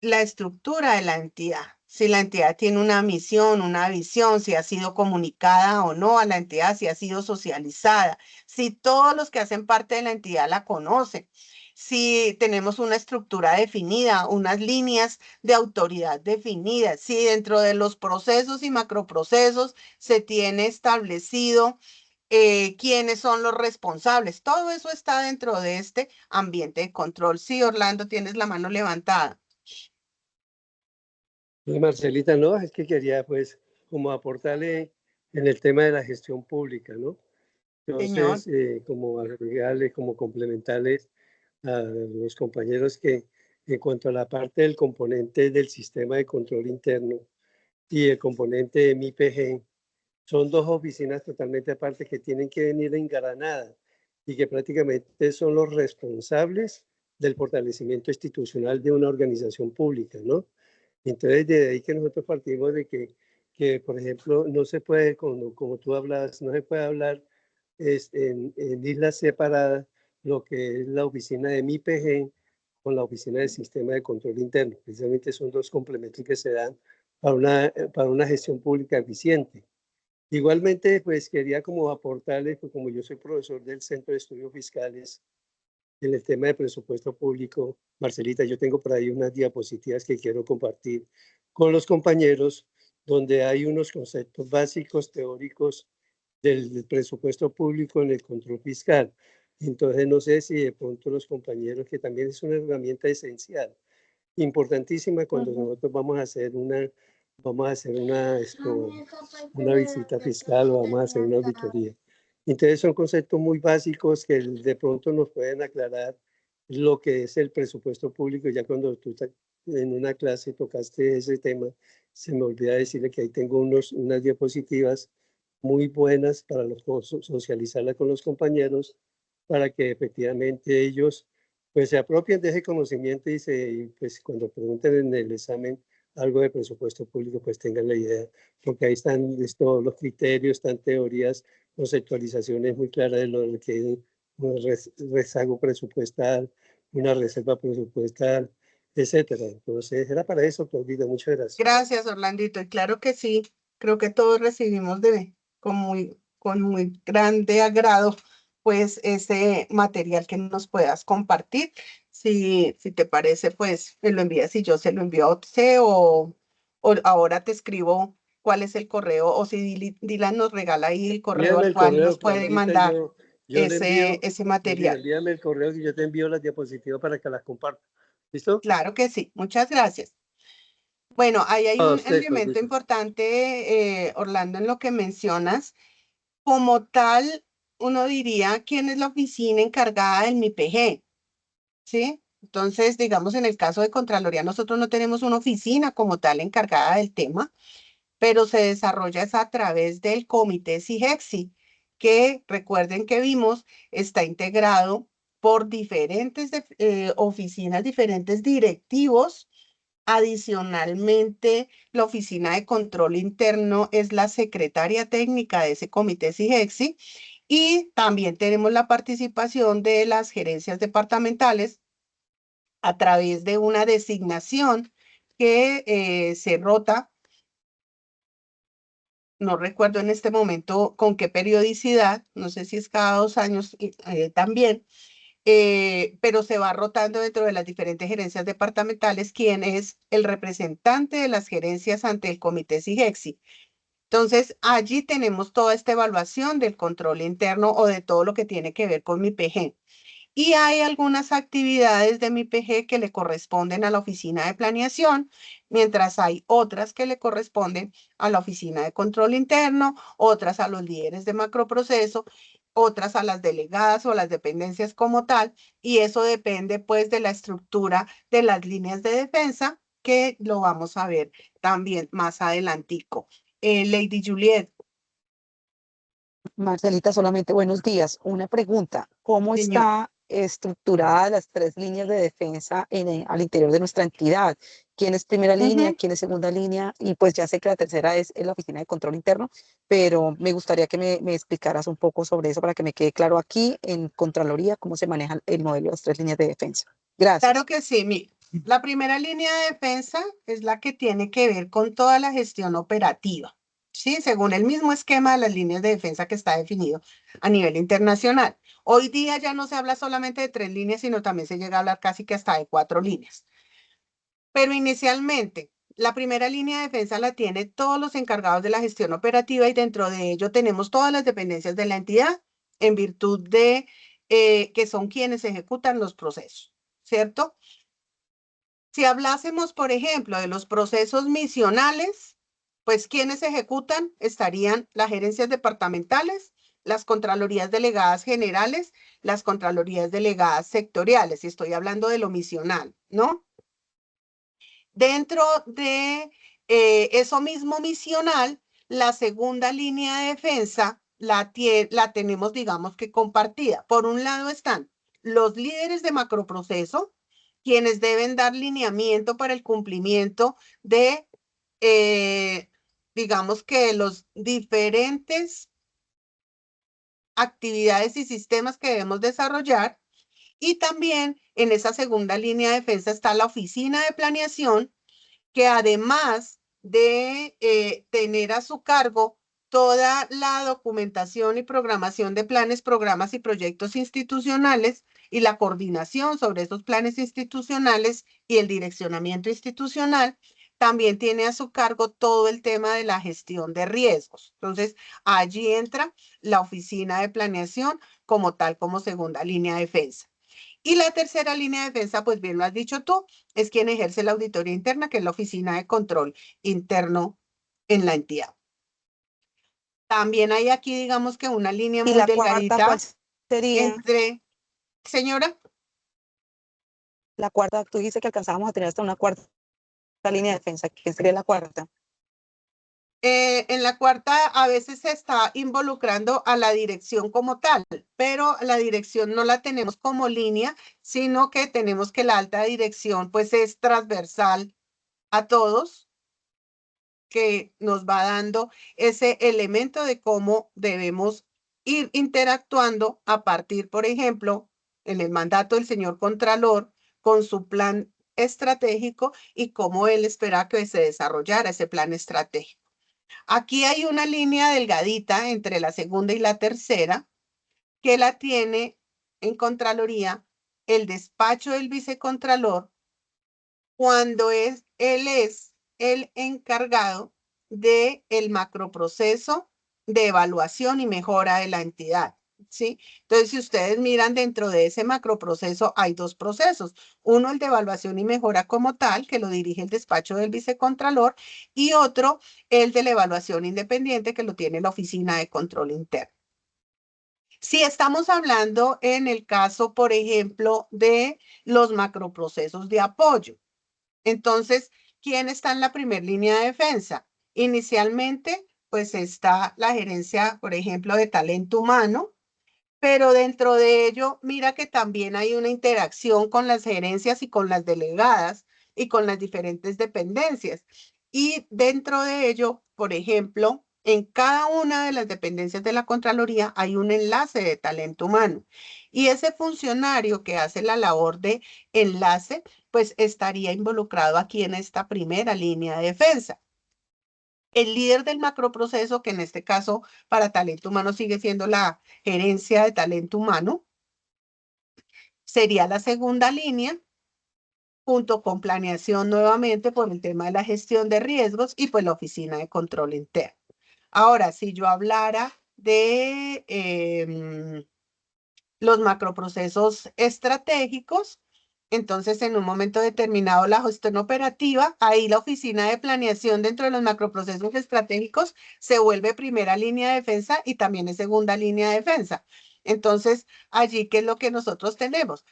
la estructura de la entidad. Si la entidad tiene una misión, una visión, si ha sido comunicada o no a la entidad, si ha sido socializada, si todos los que hacen parte de la entidad la conocen, si tenemos una estructura definida, unas líneas de autoridad definidas, si dentro de los procesos y macroprocesos se tiene establecido quiénes son los responsables. Todo eso está dentro de este ambiente de control. Sí, Orlando, tienes la mano levantada. Marcelita, no, es que quería pues como aportarle en el tema de la gestión pública, ¿no? Señor. Entonces, como agregarle, como complementarles a los compañeros que en cuanto a la parte del componente del sistema de control interno y el componente de MIPG, son dos oficinas totalmente aparte que tienen que venir engranadas y que prácticamente son los responsables del fortalecimiento institucional de una organización pública, ¿no? Entonces, de ahí que nosotros partimos de que por ejemplo, no se puede, como tú hablas, no se puede hablar en islas separadas lo que es la oficina de MIPG con la oficina del sistema de control interno. Precisamente son dos complementos que se dan para una gestión pública eficiente. Igualmente, pues quería como aportarles, pues, como yo soy profesor del Centro de Estudios Fiscales, en el tema de presupuesto público, Marcelita, yo tengo por ahí unas diapositivas que quiero compartir con los compañeros, donde hay unos conceptos básicos teóricos del presupuesto público en el control fiscal. Entonces, no sé si de pronto los compañeros, que también es una herramienta esencial, importantísima cuando nosotros vamos a hacer una visita fiscal o vamos a hacer una auditoría. Entonces son conceptos muy básicos que de pronto nos pueden aclarar lo que es el presupuesto público. Ya cuando tú en una clase tocaste ese tema, se me olvida decirle que ahí tengo unas diapositivas muy buenas para socializarla con los compañeros, para que efectivamente ellos pues se apropien de ese conocimiento y pues cuando pregunten en el examen algo de presupuesto público, pues tengan la idea, porque ahí están todos los criterios, están teorías, conceptualizaciones muy claras de lo que es un rezago presupuestal, una reserva presupuestal, etcétera. Entonces, era para eso, Claudita. Muchas gracias. Gracias, Orlandito. Y claro que sí, creo que todos recibimos con muy grande agrado pues ese material que nos puedas compartir. Si te parece, pues me lo envías y yo se lo envío a usted, o ahora te escribo cuál es el correo, o si Dylan nos regala ahí el correo Envíame al el cual correo, nos puede Claudita, mandar yo le envío, ese material. envíame el correo y yo te envío las diapositivas para que las compartas. ¿Listo? Claro que sí. Muchas gracias. Bueno, ahí hay A un usted, elemento Claudita. importante, Orlando, en lo que mencionas. Como tal, uno diría, ¿quién es la oficina encargada del MIPG? ¿Sí? Entonces, digamos, en el caso de Contraloría, nosotros no tenemos una oficina como tal encargada del tema, pero se desarrolla es a través del Comité SIGEXI, que recuerden que vimos, está integrado por diferentes oficinas, diferentes directivos. Adicionalmente, la Oficina de Control Interno es la secretaria técnica de ese Comité SIGEXI y también tenemos la participación de las gerencias departamentales a través de una designación que se rota. No recuerdo en este momento con qué periodicidad, no sé si es cada 2 años también, pero se va rotando dentro de las diferentes gerencias departamentales quién es el representante de las gerencias ante el Comité SIGEXI. Entonces, allí tenemos toda esta evaluación del control interno o de todo lo que tiene que ver con mi PG. Y hay algunas actividades de mi PG que le corresponden a la oficina de planeación, mientras hay otras que le corresponden a la oficina de control interno, otras a los líderes de macroproceso, otras a las delegadas o a las dependencias como tal, y eso depende pues de la estructura de las líneas de defensa, que lo vamos a ver también más adelantico. Lady Juliet. Marcelita, solamente buenos días. Una pregunta, ¿cómo Señor. está estructurada las 3 líneas de defensa al interior de nuestra entidad? ¿Quién es primera línea? ¿Quién es segunda línea? Y pues ya sé que la tercera es la Oficina de Control Interno, pero me gustaría que me explicaras un poco sobre eso para que me quede claro aquí en Contraloría cómo se maneja el modelo de las 3 líneas de defensa. Gracias. Claro que sí. La primera línea de defensa es la que tiene que ver con toda la gestión operativa, ¿sí? Según el mismo esquema de las líneas de defensa que está definido a nivel internacional. Hoy día ya no se habla solamente de 3 líneas, sino también se llega a hablar casi que hasta de 4 líneas. Pero inicialmente, la primera línea de defensa la tiene todos los encargados de la gestión operativa y dentro de ello tenemos todas las dependencias de la entidad en virtud de que son quienes ejecutan los procesos, ¿cierto? Si hablásemos, por ejemplo, de los procesos misionales, pues quienes ejecutan estarían las gerencias departamentales, las contralorías delegadas generales, las contralorías delegadas sectoriales, y estoy hablando de lo misional, ¿no? Dentro de eso mismo misional, la segunda línea de defensa la tenemos, digamos que compartida. Por un lado están los líderes de macroproceso, quienes deben dar lineamiento para el cumplimiento de, digamos que los diferentes actividades y sistemas que debemos desarrollar. Y también en esa segunda línea de defensa está la oficina de planeación, que además de tener a su cargo toda la documentación y programación de planes, programas y proyectos institucionales y la coordinación sobre esos planes institucionales y el direccionamiento institucional, también tiene a su cargo todo el tema de la gestión de riesgos. Entonces, allí entra la oficina de planeación como tal, como segunda línea de defensa. Y la tercera línea de defensa, pues bien lo has dicho tú, es quien ejerce la auditoría interna, que es la oficina de control interno en la entidad. También hay aquí, digamos que una línea ¿Y muy la cuarta delgadita cuál sería? entre, señora. La cuarta, tú dices que alcanzábamos a tener hasta una cuarta línea de defensa. ¿Quién sería la cuarta? En la cuarta a veces se está involucrando a la dirección como tal, pero la dirección no la tenemos como línea, sino que tenemos que la alta dirección pues es transversal a todos, que nos va dando ese elemento de cómo debemos ir interactuando a partir, por ejemplo, en el mandato del señor Contralor, con su plan estratégico y cómo él espera que se desarrollara ese plan estratégico. Aquí hay una línea delgadita entre la segunda y la tercera que la tiene en Contraloría el despacho del vicecontralor cuando él es el encargado del macroproceso de evaluación y mejora de la entidad, ¿sí? Entonces, si ustedes miran dentro de ese macroproceso, hay 2 procesos. Uno, el de evaluación y mejora como tal, que lo dirige el despacho del vicecontralor, y otro, el de la evaluación independiente, que lo tiene la oficina de control interno. Si estamos hablando en el caso, por ejemplo, de los macroprocesos de apoyo, entonces, ¿quién está en la primera línea de defensa? Inicialmente, pues está la gerencia, por ejemplo, de talento humano, pero dentro de ello, mira que también hay una interacción con las gerencias y con las delegadas y con las diferentes dependencias. Y dentro de ello, por ejemplo, en cada una de las dependencias de la Contraloría hay un enlace de talento humano. Y ese funcionario que hace la labor de enlace, pues estaría involucrado aquí en esta primera línea de defensa. El líder del macroproceso, que en este caso para talento humano sigue siendo la gerencia de talento humano, sería la segunda línea, junto con planeación nuevamente por el tema de la gestión de riesgos y pues la oficina de control interno. Ahora, si yo hablara de los macroprocesos estratégicos, entonces en un momento determinado la gestión operativa, ahí la oficina de planeación dentro de los macroprocesos estratégicos se vuelve primera línea de defensa y también es segunda línea de defensa. Entonces, allí, ¿qué es lo que nosotros tenemos?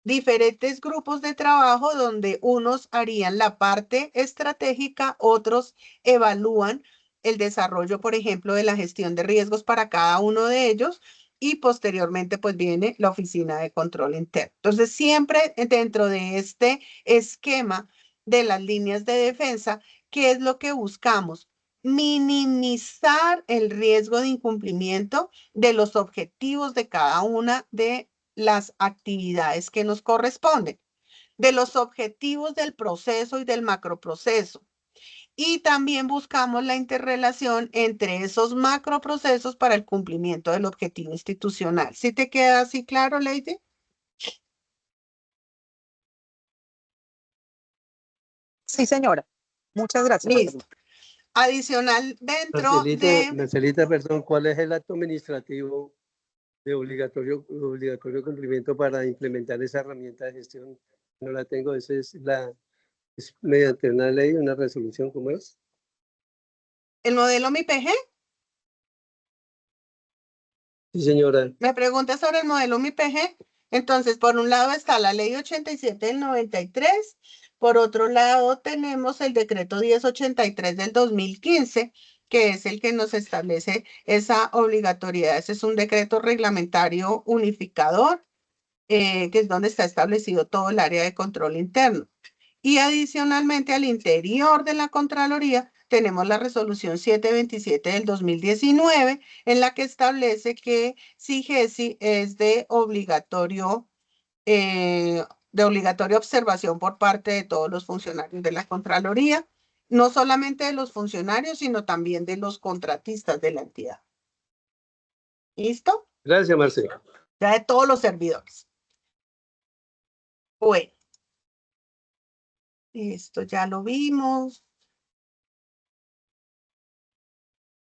Diferentes grupos de trabajo donde unos harían la parte estratégica, otros evalúan el desarrollo, por ejemplo, de la gestión de riesgos para cada uno de ellos y posteriormente pues viene la oficina de control interno. Entonces, siempre dentro de este esquema de las líneas de defensa, ¿qué es lo que buscamos? Minimizar el riesgo de incumplimiento de los objetivos de cada una de las actividades que nos corresponden, de los objetivos del proceso y del macroproceso. Y también buscamos la interrelación entre esos macroprocesos para el cumplimiento del objetivo institucional. ¿Sí te queda así claro, Lady? Sí, señora. Muchas gracias. Listo. Adicional dentro de... Marcelita, perdón, ¿cuál es el acto administrativo de obligatorio cumplimiento para implementar esa herramienta de gestión? No la tengo, esa es mediante una ley, una resolución, ¿cómo es? ¿El modelo MIPG? Sí, señora. Me pregunta sobre el modelo MIPG. Entonces, por un lado está la ley 87 del 93, por otro lado tenemos el decreto 1083 del 2015, que es el que nos establece esa obligatoriedad. Ese es un decreto reglamentario unificador, que es donde está establecido todo el área de control interno. Y adicionalmente al interior de la Contraloría tenemos la resolución 727 del 2019, en la que establece que SIGESI es de obligatoria observación por parte de todos los funcionarios de la Contraloría, no solamente de los funcionarios, sino también de los contratistas de la entidad. ¿Listo? Gracias, Marcela. Ya de todos los servidores. Bueno. Esto ya lo vimos.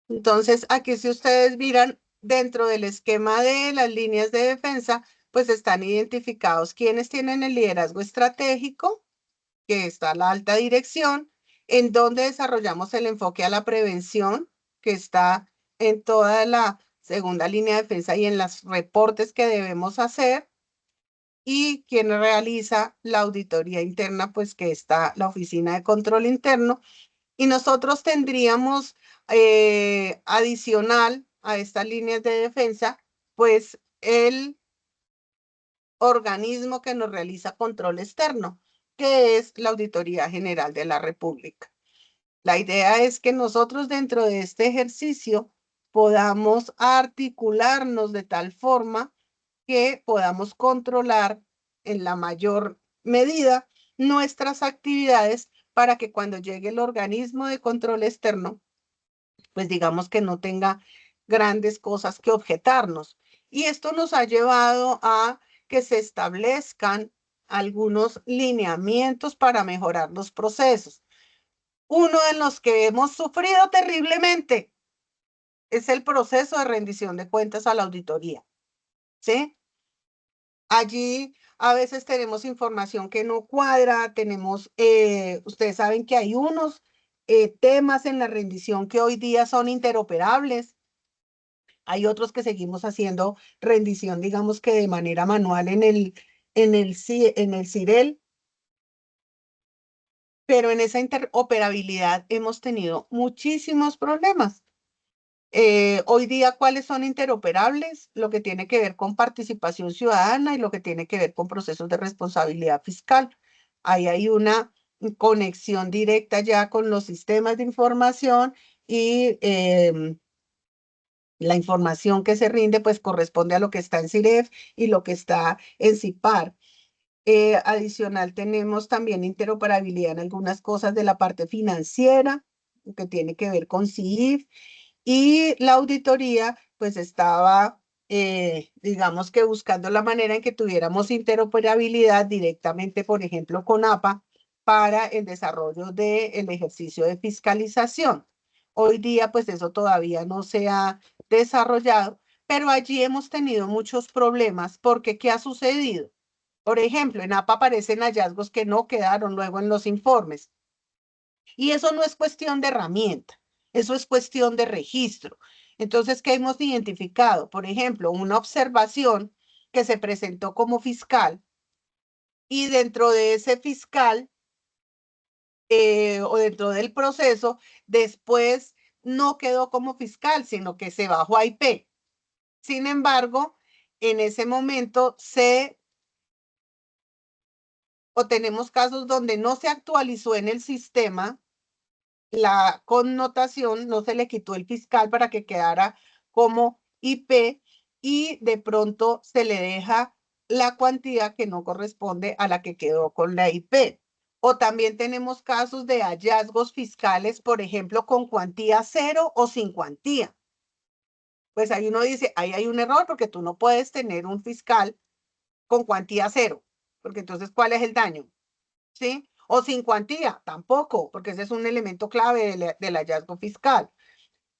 Entonces, aquí si ustedes miran dentro del esquema de las líneas de defensa, pues están identificados quienes tienen el liderazgo estratégico, que está la alta dirección, en donde desarrollamos el enfoque a la prevención, que está en toda la segunda línea de defensa y en los reportes que debemos hacer, y quien realiza la auditoría interna, pues que está la oficina de control interno. Y nosotros tendríamos adicional a estas líneas de defensa, pues el organismo que nos realiza control externo, que es la Auditoría General de la República. La idea es que nosotros dentro de este ejercicio podamos articularnos de tal forma que podamos controlar en la mayor medida nuestras actividades para que cuando llegue el organismo de control externo, pues digamos que no tenga grandes cosas que objetarnos. Y esto nos ha llevado a que se establezcan algunos lineamientos para mejorar los procesos. Uno de los que hemos sufrido terriblemente es el proceso de rendición de cuentas a la auditoría. ¿Sí? Allí a veces tenemos información que no cuadra, ustedes saben que hay unos temas en la rendición que hoy día son interoperables, Hay otros que seguimos haciendo rendición, digamos que de manera manual en el CIREL, pero en esa interoperabilidad hemos tenido muchísimos problemas. Hoy día, ¿cuáles son interoperables? Lo que tiene que ver con participación ciudadana y lo que tiene que ver con procesos de responsabilidad fiscal. Ahí hay una conexión directa ya con los sistemas de información y la información que se rinde pues corresponde a lo que está en CIREF y lo que está en CIPAR. Adicional, tenemos también interoperabilidad en algunas cosas de la parte financiera, que tiene que ver con CIF, y la auditoría, pues estaba, digamos que buscando la manera en que tuviéramos interoperabilidad directamente, por ejemplo, con APA, para el desarrollo del ejercicio de fiscalización. Hoy día, pues eso todavía no se ha desarrollado, pero allí hemos tenido muchos problemas porque ¿qué ha sucedido? Por ejemplo, en APA aparecen hallazgos que no quedaron luego en los informes. Y eso no es cuestión de herramienta, eso es cuestión de registro. Entonces, ¿qué hemos identificado? Por ejemplo, una observación que se presentó como fiscal y dentro de ese fiscal o dentro del proceso, después no quedó como fiscal, sino que se bajó a IP. Sin embargo, en ese momento tenemos casos donde no se actualizó en el sistema la connotación, no se le quitó el fiscal para que quedara como IP y de pronto se le deja la cuantía que no corresponde a la que quedó con la IP. O también tenemos casos de hallazgos fiscales, por ejemplo, con cuantía cero o sin cuantía. Pues ahí uno dice, ahí hay un error porque tú no puedes tener un fiscal con cuantía cero, porque entonces, ¿cuál es el daño? ¿Sí? O sin cuantía, tampoco, porque ese es un elemento clave del hallazgo fiscal.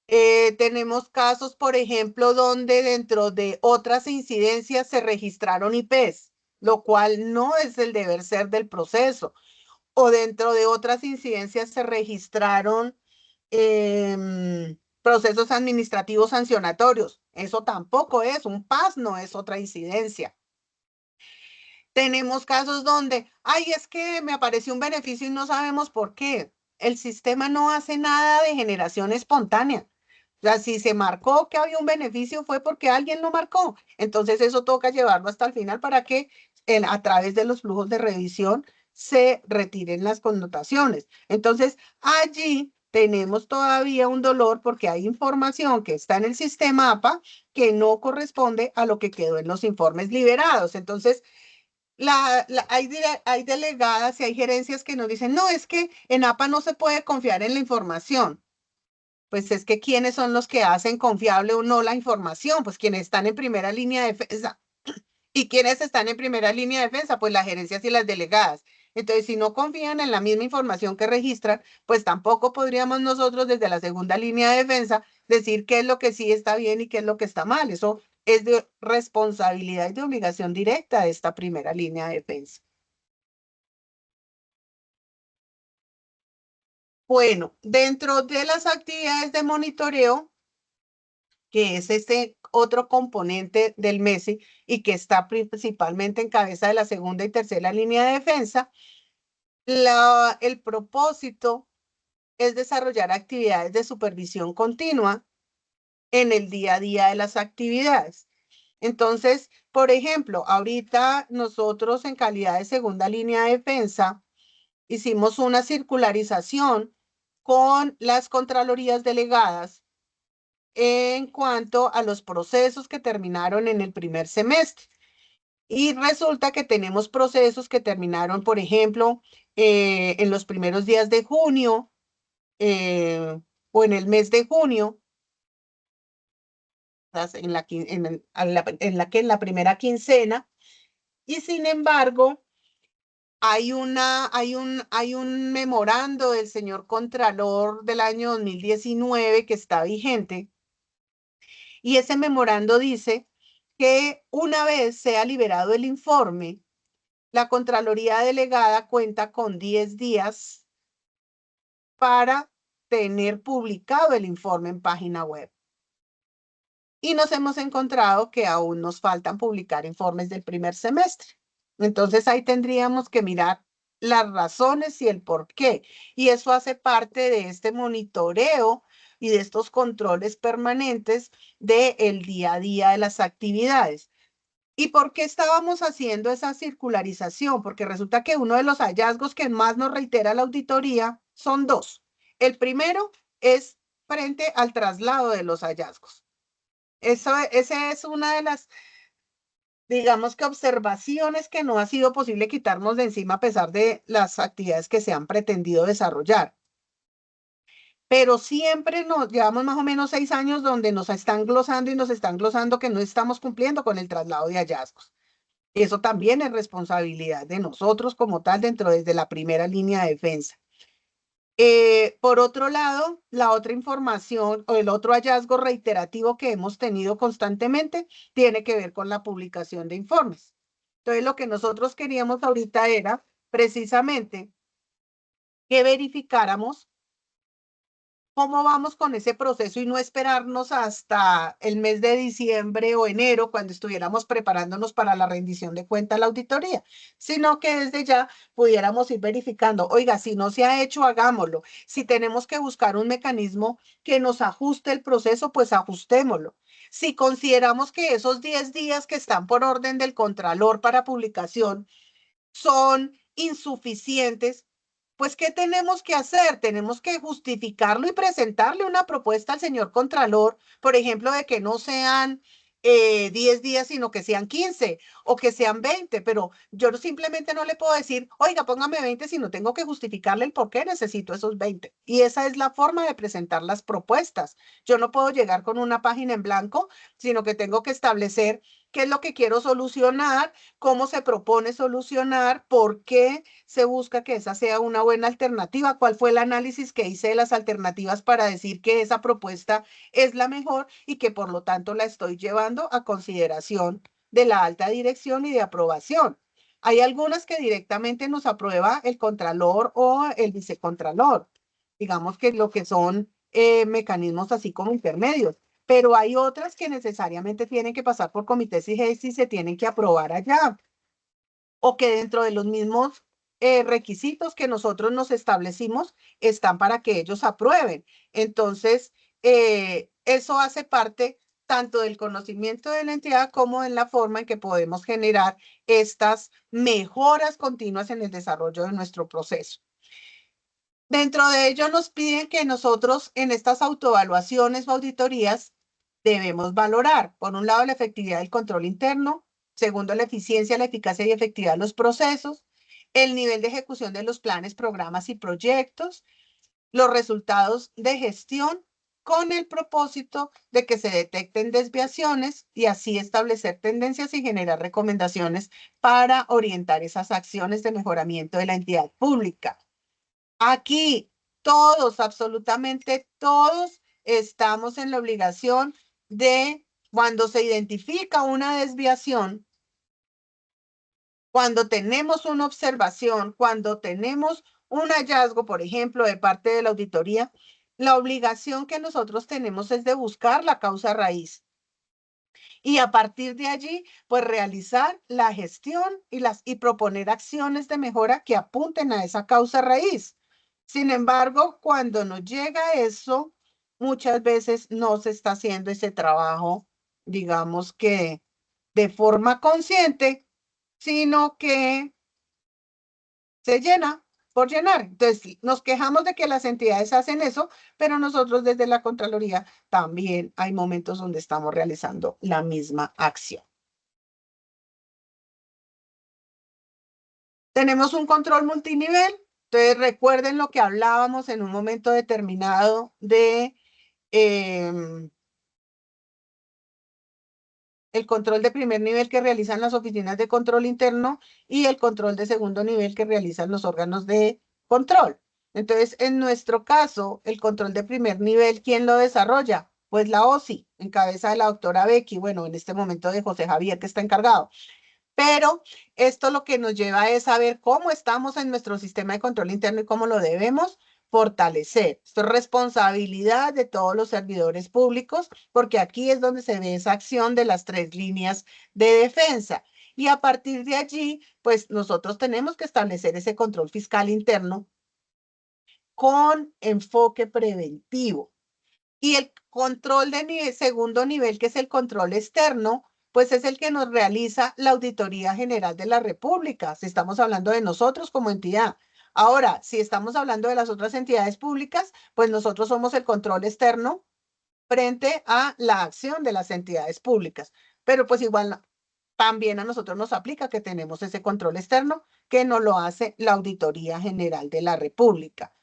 Tenemos casos, por ejemplo, donde dentro de otras incidencias se registraron IPs, lo cual no es el deber ser del proceso. O dentro de otras incidencias se registraron procesos administrativos sancionatorios. Eso tampoco es, un PAS no es otra incidencia. Tenemos casos donde, ay, es que me apareció un beneficio y no sabemos por qué. El sistema no hace nada de generación espontánea. O sea, si se marcó que había un beneficio fue porque alguien lo marcó. Entonces eso toca llevarlo hasta el final para que a través de los flujos de revisión se retiren las connotaciones. Entonces allí tenemos todavía un dolor porque hay información que está en el sistema APA que no corresponde a lo que quedó en los informes liberados. Entonces, hay delegadas y hay gerencias que nos dicen, no, es que en APA no se puede confiar en la información. Pues es que ¿quiénes son los que hacen confiable o no la información? Pues quienes están en primera línea de defensa. ¿Y quiénes están en primera línea de defensa? Pues las gerencias y las delegadas. Entonces, si no confían en la misma información que registran, pues tampoco podríamos nosotros desde la segunda línea de defensa decir qué es lo que sí está bien y qué es lo que está mal. Eso es de responsabilidad y de obligación directa de esta primera línea de defensa. Bueno, dentro de las actividades de monitoreo, que es este otro componente del MESI y que está principalmente en cabeza de la segunda y tercera línea de defensa, el propósito es desarrollar actividades de supervisión continua en el día a día de las actividades. Entonces, por ejemplo, ahorita nosotros en calidad de segunda línea de defensa hicimos una circularización con las contralorías delegadas en cuanto a los procesos que terminaron en el primer semestre. Y resulta que tenemos procesos que terminaron, por ejemplo, en los primeros días de junio o en el mes de junio, en la primera quincena, y sin embargo, hay un memorando del señor Contralor del año 2019 que está vigente, y ese memorando dice que una vez sea liberado el informe, la Contraloría Delegada cuenta con 10 días para tener publicado el informe en página web. y nos hemos encontrado que aún nos faltan publicar informes del primer semestre. Entonces ahí tendríamos que mirar las razones y el por qué. Y eso hace parte de este monitoreo y de estos controles permanentes del día a día de las actividades. ¿Y por qué estábamos haciendo esa circularización? Porque resulta que uno de los hallazgos que más nos reitera la auditoría son dos. El primero es frente al traslado de los hallazgos. Esa es una de las, digamos que observaciones que no ha sido posible quitarnos de encima a pesar de las actividades que se han pretendido desarrollar. Pero siempre nos llevamos más o menos 6 años donde nos están glosando y nos están glosando que no estamos cumpliendo con el traslado de hallazgos. Eso también es responsabilidad de nosotros como tal dentro desde la primera línea de defensa. Por otro lado, la otra información o el otro hallazgo reiterativo que hemos tenido constantemente tiene que ver con la publicación de informes. Entonces, lo que nosotros queríamos ahorita era precisamente que verificáramos cómo vamos con ese proceso y no esperarnos hasta el mes de diciembre o enero cuando estuviéramos preparándonos para la rendición de cuenta a la auditoría, sino que desde ya pudiéramos ir verificando, oiga, si no se ha hecho, hagámoslo. Si tenemos que buscar un mecanismo que nos ajuste el proceso, pues ajustémoslo. Si consideramos que esos 10 días que están por orden del Contralor para publicación son insuficientes, pues, ¿qué tenemos que hacer? Tenemos que justificarlo y presentarle una propuesta al señor Contralor, por ejemplo, de que no sean 10 días, sino que sean 15 o que sean 20, pero yo simplemente no le puedo decir, oiga, póngame 20, sino tengo que justificarle el por qué necesito esos 20. Y esa es la forma de presentar las propuestas. Yo no puedo llegar con una página en blanco, sino que tengo que establecer qué es lo que quiero solucionar, cómo se propone solucionar, por qué se busca que esa sea una buena alternativa, cuál fue el análisis que hice de las alternativas para decir que esa propuesta es la mejor y que por lo tanto la estoy llevando a consideración de la alta dirección y de aprobación. Hay algunas que directamente nos aprueba el contralor o el vicecontralor, digamos que lo que son mecanismos así como intermedios, pero hay otras que necesariamente tienen que pasar por comités y se tienen que aprobar allá, o que dentro de los mismos requisitos que nosotros nos establecimos están para que ellos aprueben. Entonces, eso hace parte tanto del conocimiento de la entidad como en la forma en que podemos generar estas mejoras continuas en el desarrollo de nuestro proceso. Dentro de ello nos piden que nosotros en estas autoevaluaciones o auditorías debemos valorar, por un lado, la efectividad del control interno, segundo, la eficiencia, la eficacia y efectividad de los procesos, el nivel de ejecución de los planes, programas y proyectos, los resultados de gestión con el propósito de que se detecten desviaciones y así establecer tendencias y generar recomendaciones para orientar esas acciones de mejoramiento de la entidad pública. Aquí todos, absolutamente todos, estamos en la obligación de, cuando se identifica una desviación, cuando tenemos una observación, cuando tenemos un hallazgo, por ejemplo, de parte de la auditoría, la obligación que nosotros tenemos es de buscar la causa raíz. Y a partir de allí, pues realizar la gestión y proponer acciones de mejora que apunten a esa causa raíz. Sin embargo, cuando nos llega eso, muchas veces no se está haciendo ese trabajo, digamos que de forma consciente, sino que se llena por llenar. Entonces, nos quejamos de que las entidades hacen eso, pero nosotros desde la Contraloría también hay momentos donde estamos realizando la misma acción. Tenemos un control multinivel. Entonces, recuerden lo que hablábamos en un momento determinado de el control de primer nivel que realizan las oficinas de control interno y el control de segundo nivel que realizan los órganos de control. Entonces, en nuestro caso, el control de primer nivel, ¿quién lo desarrolla? Pues la OSI, en cabeza de la doctora Becky, bueno, en este momento de José Javier, que está encargado. Pero esto lo que nos lleva es saber cómo estamos en nuestro sistema de control interno y cómo lo debemos fortalecer. Esto es responsabilidad de todos los servidores públicos, porque aquí es donde se ve esa acción de las 3 líneas de defensa. Y a partir de allí, pues nosotros tenemos que establecer ese control fiscal interno con enfoque preventivo. Y el control de segundo nivel, que es el control externo, pues es el que nos realiza la Auditoría General de la República, si estamos hablando de nosotros como entidad. Ahora, si estamos hablando de las otras entidades públicas, pues nosotros somos el control externo frente a la acción de las entidades públicas. Pero pues igual también a nosotros nos aplica que tenemos ese control externo que nos lo hace la Auditoría General de la República.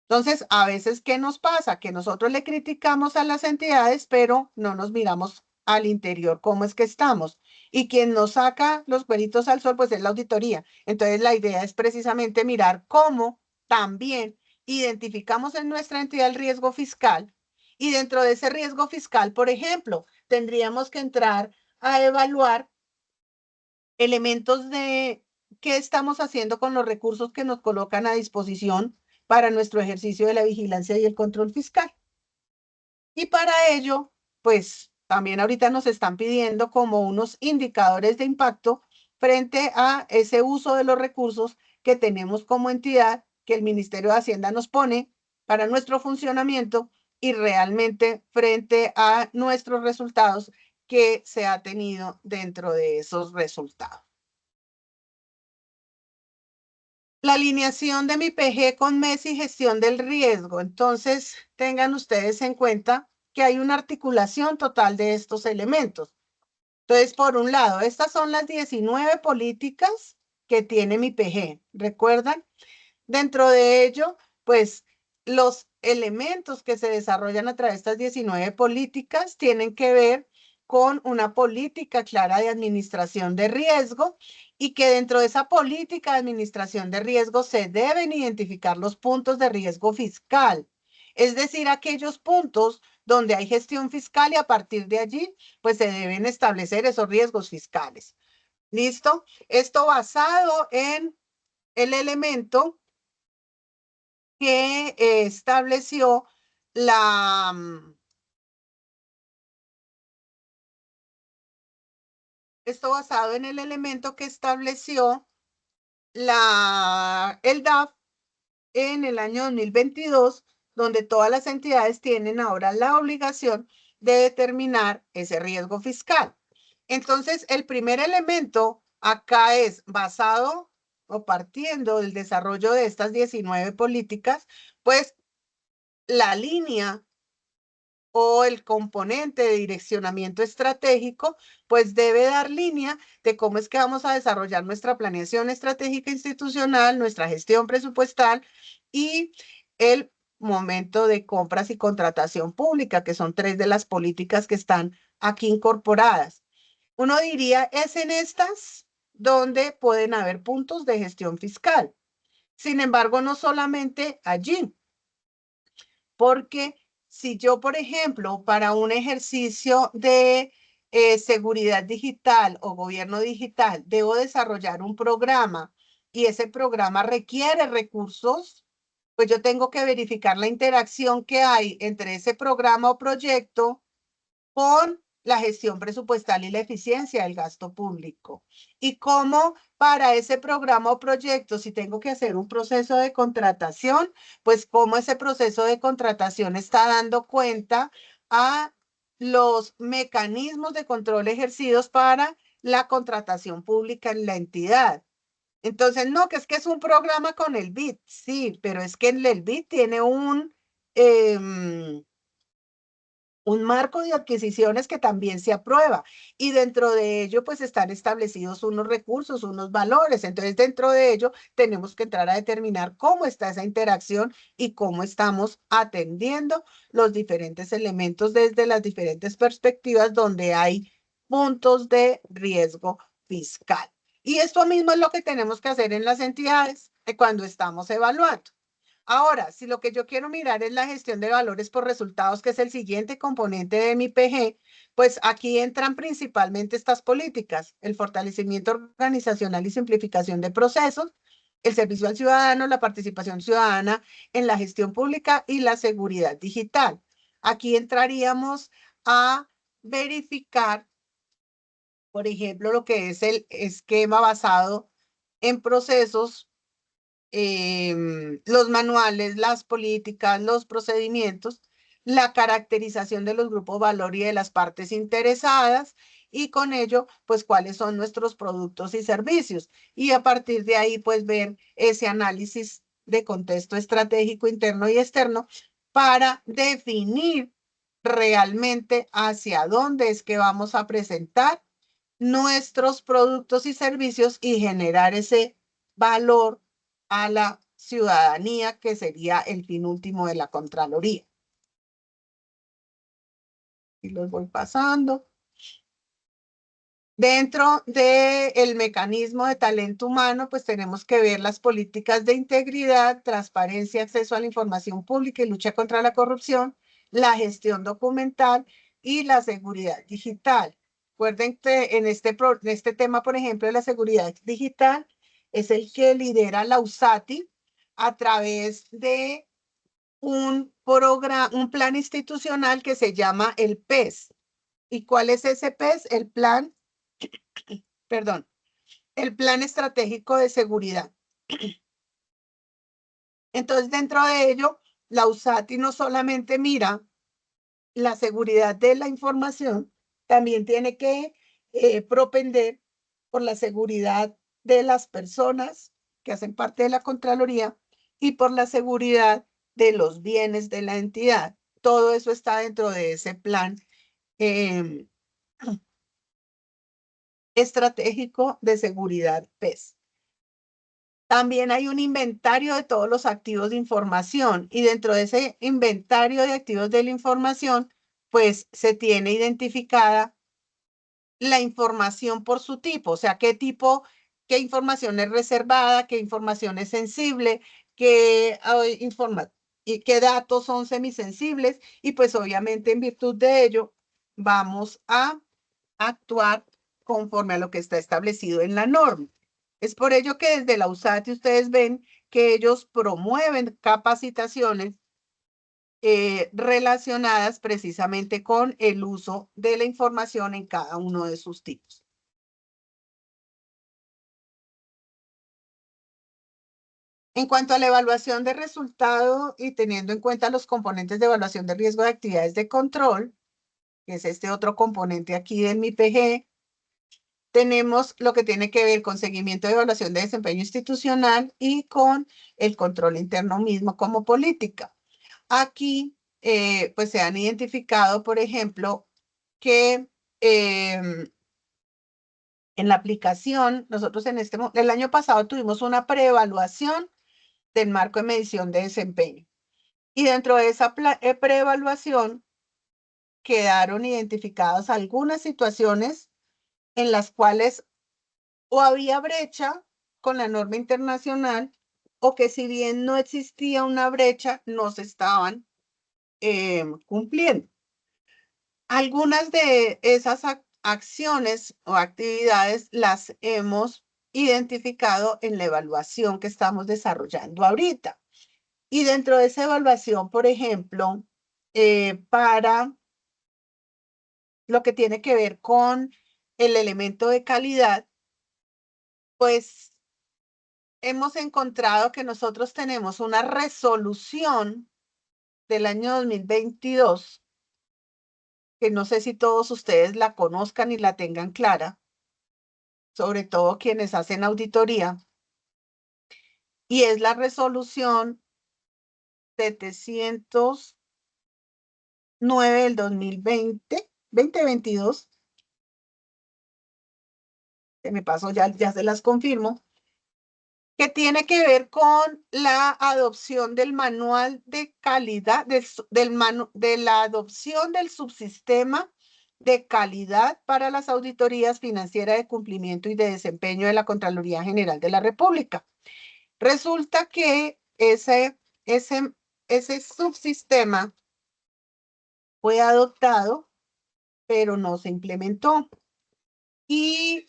Entonces, a veces, ¿qué nos pasa? Que nosotros le criticamos a las entidades, pero no nos miramos al interior cómo es que estamos. Y quien nos saca los cueritos al sol, pues es la auditoría. Entonces, la idea es precisamente mirar cómo también identificamos en nuestra entidad el riesgo fiscal. Y dentro de ese riesgo fiscal, por ejemplo, tendríamos que entrar a evaluar elementos de qué estamos haciendo con los recursos que nos colocan a disposición para nuestro ejercicio de la vigilancia y el control fiscal. Y para ello, pues también ahorita nos están pidiendo como unos indicadores de impacto frente a ese uso de los recursos que tenemos como entidad, que el Ministerio de Hacienda nos pone para nuestro funcionamiento y realmente frente a nuestros resultados que se ha tenido dentro de esos resultados. La alineación de mi PG con MES y gestión del riesgo. Entonces, tengan ustedes en cuenta que hay una articulación total de estos elementos. Entonces, por un lado, estas son las 19 políticas que tiene mi PG. ¿Recuerdan? Dentro de ello, pues los elementos que se desarrollan a través de estas 19 políticas tienen que ver con una política clara de administración de riesgo y que dentro de esa política de administración de riesgo se deben identificar los puntos de riesgo fiscal, es decir, aquellos puntos donde hay gestión fiscal y a partir de allí, pues se deben establecer esos riesgos fiscales. ¿Listo? Esto basado en el elemento que estableció la esto basado en el elemento que estableció el DAF en el año 2022, donde todas las entidades tienen ahora la obligación de determinar ese riesgo fiscal. Entonces, el primer elemento acá es basado o partiendo del desarrollo de estas 19 políticas, pues la línea o el componente de direccionamiento estratégico, pues debe dar línea de cómo es que vamos a desarrollar nuestra planeación estratégica institucional, nuestra gestión presupuestal y el momento de compras y contratación pública, que son 3 de las políticas que están aquí incorporadas. Uno diría, es en estas donde pueden haber puntos de gestión fiscal. Sin embargo, no solamente allí, porque si yo, por ejemplo, para un ejercicio de seguridad digital o gobierno digital, debo desarrollar un programa y ese programa requiere recursos, pues yo tengo que verificar la interacción que hay entre ese programa o proyecto con la gestión presupuestal y la eficiencia del gasto público. Y cómo para ese programa o proyecto, si tengo que hacer un proceso de contratación, pues cómo ese proceso de contratación está dando cuenta a los mecanismos de control ejercidos para la contratación pública en la entidad. Entonces, no, que es un programa con el BID, sí, pero es que el BID tiene un marco de adquisiciones que también se aprueba y dentro de ello pues están establecidos unos recursos, unos valores. Entonces dentro de ello tenemos que entrar a determinar cómo está esa interacción y cómo estamos atendiendo los diferentes elementos desde las diferentes perspectivas donde hay puntos de riesgo fiscal. Y esto mismo es lo que tenemos que hacer en las entidades cuando estamos evaluando. Ahora, si lo que yo quiero mirar es la gestión de valores por resultados, que es el siguiente componente de mi PG, pues aquí entran principalmente estas políticas, el fortalecimiento organizacional y simplificación de procesos, el servicio al ciudadano, la participación ciudadana en la gestión pública y la seguridad digital. Aquí entraríamos a verificar, por ejemplo, lo que es el esquema basado en procesos, los manuales, las políticas, los procedimientos, la caracterización de los grupos valor y de las partes interesadas, y con ello, pues, cuáles son nuestros productos y servicios. Y a partir de ahí, pues, ver ese análisis de contexto estratégico interno y externo para definir realmente hacia dónde es que vamos a presentar nuestros productos y servicios y generar ese valor a la ciudadanía, que sería el fin último de la Contraloría. Y los voy pasando. Dentro del mecanismo de talento humano, pues tenemos que ver las políticas de integridad, transparencia, acceso a la información pública y lucha contra la corrupción, la gestión documental y la seguridad digital. Recuerden que en este tema, por ejemplo, de la seguridad digital, es el que lidera la USATI a través de un plan institucional que se llama el PES. ¿Y cuál es ese PES? El plan estratégico de seguridad. Entonces, dentro de ello, la USATI no solamente mira la seguridad de la información, también tiene que propender por la seguridad de las personas que hacen parte de la Contraloría y por la seguridad de los bienes de la entidad. Todo eso está dentro de ese plan estratégico de seguridad PES. También hay un inventario de todos los activos de información, y dentro de ese inventario de activos de la información, pues se tiene identificada la información por su tipo, o sea, qué información es reservada, qué información es sensible, qué y qué datos son semisensibles, y pues obviamente en virtud de ello vamos a actuar conforme a lo que está establecido en la norma. Es por ello que desde la USATI ustedes ven que ellos promueven capacitaciones relacionadas precisamente con el uso de la información en cada uno de sus tipos. En cuanto a la evaluación de resultado y teniendo en cuenta los componentes de evaluación de riesgo de actividades de control, que es este otro componente aquí del MIPG, tenemos lo que tiene que ver con seguimiento de evaluación de desempeño institucional y con el control interno mismo como política. Aquí, pues se han identificado, por ejemplo, que en la aplicación, nosotros el año pasado tuvimos una preevaluación del marco de medición de desempeño. Y dentro de esa preevaluación quedaron identificadas algunas situaciones en las cuales o había brecha con la norma internacional, o que si bien no existía una brecha, no se estaban cumpliendo. Algunas de esas acciones o actividades las hemos identificado en la evaluación que estamos desarrollando ahorita. Y dentro de esa evaluación, por ejemplo, para lo que tiene que ver con el elemento de calidad, pues hemos encontrado que nosotros tenemos una resolución del año 2022, que no sé si todos ustedes la conozcan y la tengan clara, sobre todo quienes hacen auditoría, y es la resolución 709 del 2022. Se me pasó, ya se las confirmo, que tiene que ver con la adopción del manual de calidad, de la adopción del subsistema de calidad para las auditorías financieras de cumplimiento y de desempeño de la Contraloría General de la República. Resulta que ese subsistema fue adoptado, pero no se implementó. Y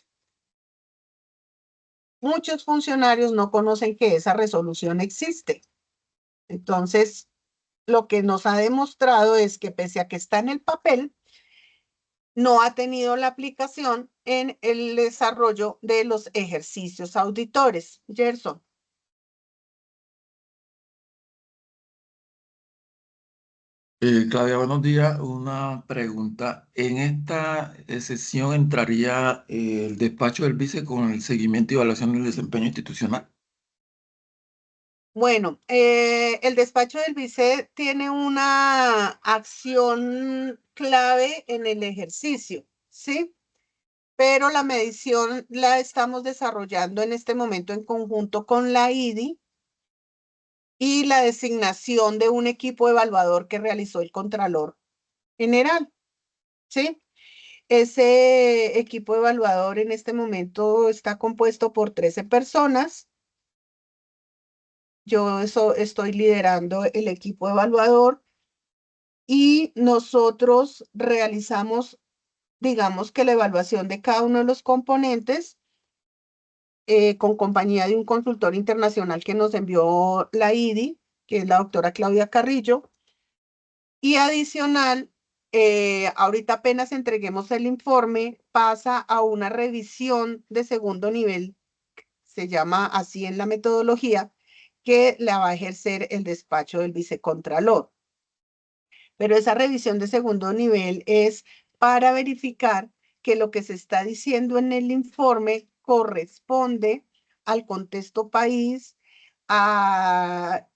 muchos funcionarios no conocen que esa resolución existe. Entonces, lo que nos ha demostrado es que pese a que está en el papel, no ha tenido la aplicación en el desarrollo de los ejercicios auditores. Gerson. Claudia, buenos días. Una pregunta. En esta sesión entraría el despacho del vice con el seguimiento y evaluación del desempeño institucional. Bueno, el despacho del vice tiene una acción clave en el ejercicio, ¿sí? Pero la medición la estamos desarrollando en este momento en conjunto con la IDI y la designación de un equipo evaluador que realizó el Contralor General, ¿sí? Ese equipo evaluador en este momento está compuesto por 13 personas. Yo estoy liderando el equipo evaluador y nosotros realizamos, digamos que la evaluación de cada uno de los componentes con compañía de un consultor internacional que nos envió la IDI, que es la doctora Claudia Carrillo. Y adicional, ahorita apenas entreguemos el informe, pasa a una revisión de segundo nivel, se llama así en la metodología, que la va a ejercer el despacho del vicecontralor. Pero esa revisión de segundo nivel es para verificar que lo que se está diciendo en el informe corresponde al contexto país, a,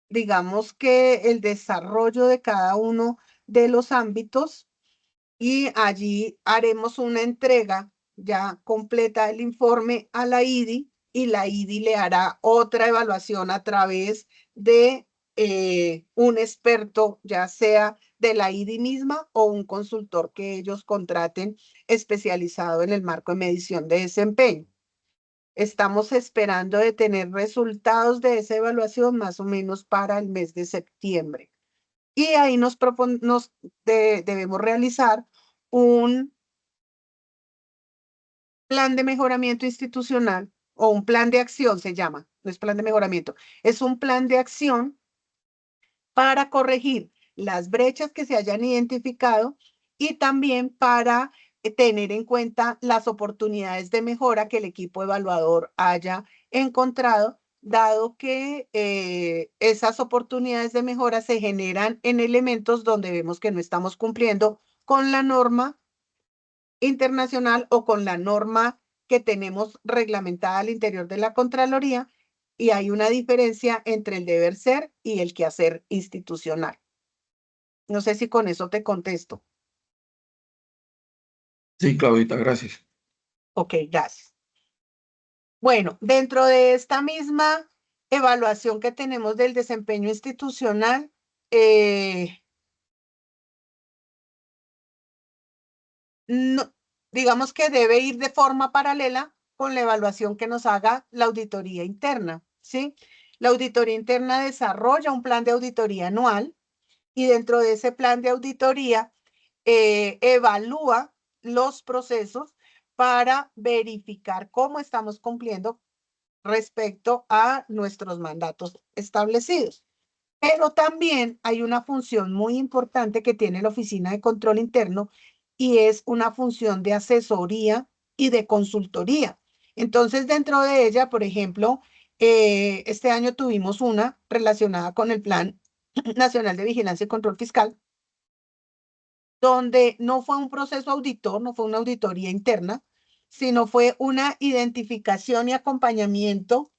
digamos que el desarrollo de cada uno de los ámbitos, y allí haremos una entrega ya completa del informe a la IDI y la IDI le hará otra evaluación a través de un experto, ya sea de la IDI misma o un consultor que ellos contraten especializado en el marco de medición de desempeño. Estamos esperando de tener resultados de esa evaluación más o menos para el mes de septiembre. Y ahí debemos realizar un plan de mejoramiento institucional o un plan de acción se llama, no es plan de mejoramiento, es un plan de acción para corregir las brechas que se hayan identificado y también para tener en cuenta las oportunidades de mejora que el equipo evaluador haya encontrado, dado que esas oportunidades de mejora se generan en elementos donde vemos que no estamos cumpliendo con la norma internacional o con la norma que tenemos reglamentada al interior de la Contraloría, y hay una diferencia entre el deber ser y el quehacer institucional. No sé si con eso te contesto. Sí, Claudita, gracias. Ok, gracias. Bueno, dentro de esta misma evaluación que tenemos del desempeño institucional, no, digamos que debe ir de forma paralela con la evaluación que nos haga la auditoría interna, ¿sí? La auditoría interna desarrolla un plan de auditoría anual y dentro de ese plan de auditoría evalúa los procesos para verificar cómo estamos cumpliendo respecto a nuestros mandatos establecidos. Pero también hay una función muy importante que tiene la Oficina de Control Interno y es una función de asesoría y de consultoría. Entonces, dentro de ella, por ejemplo, este año tuvimos una relacionada con el Plan Nacional de Vigilancia y Control Fiscal, donde no fue un proceso auditor, no fue una auditoría interna, sino fue una identificación y acompañamiento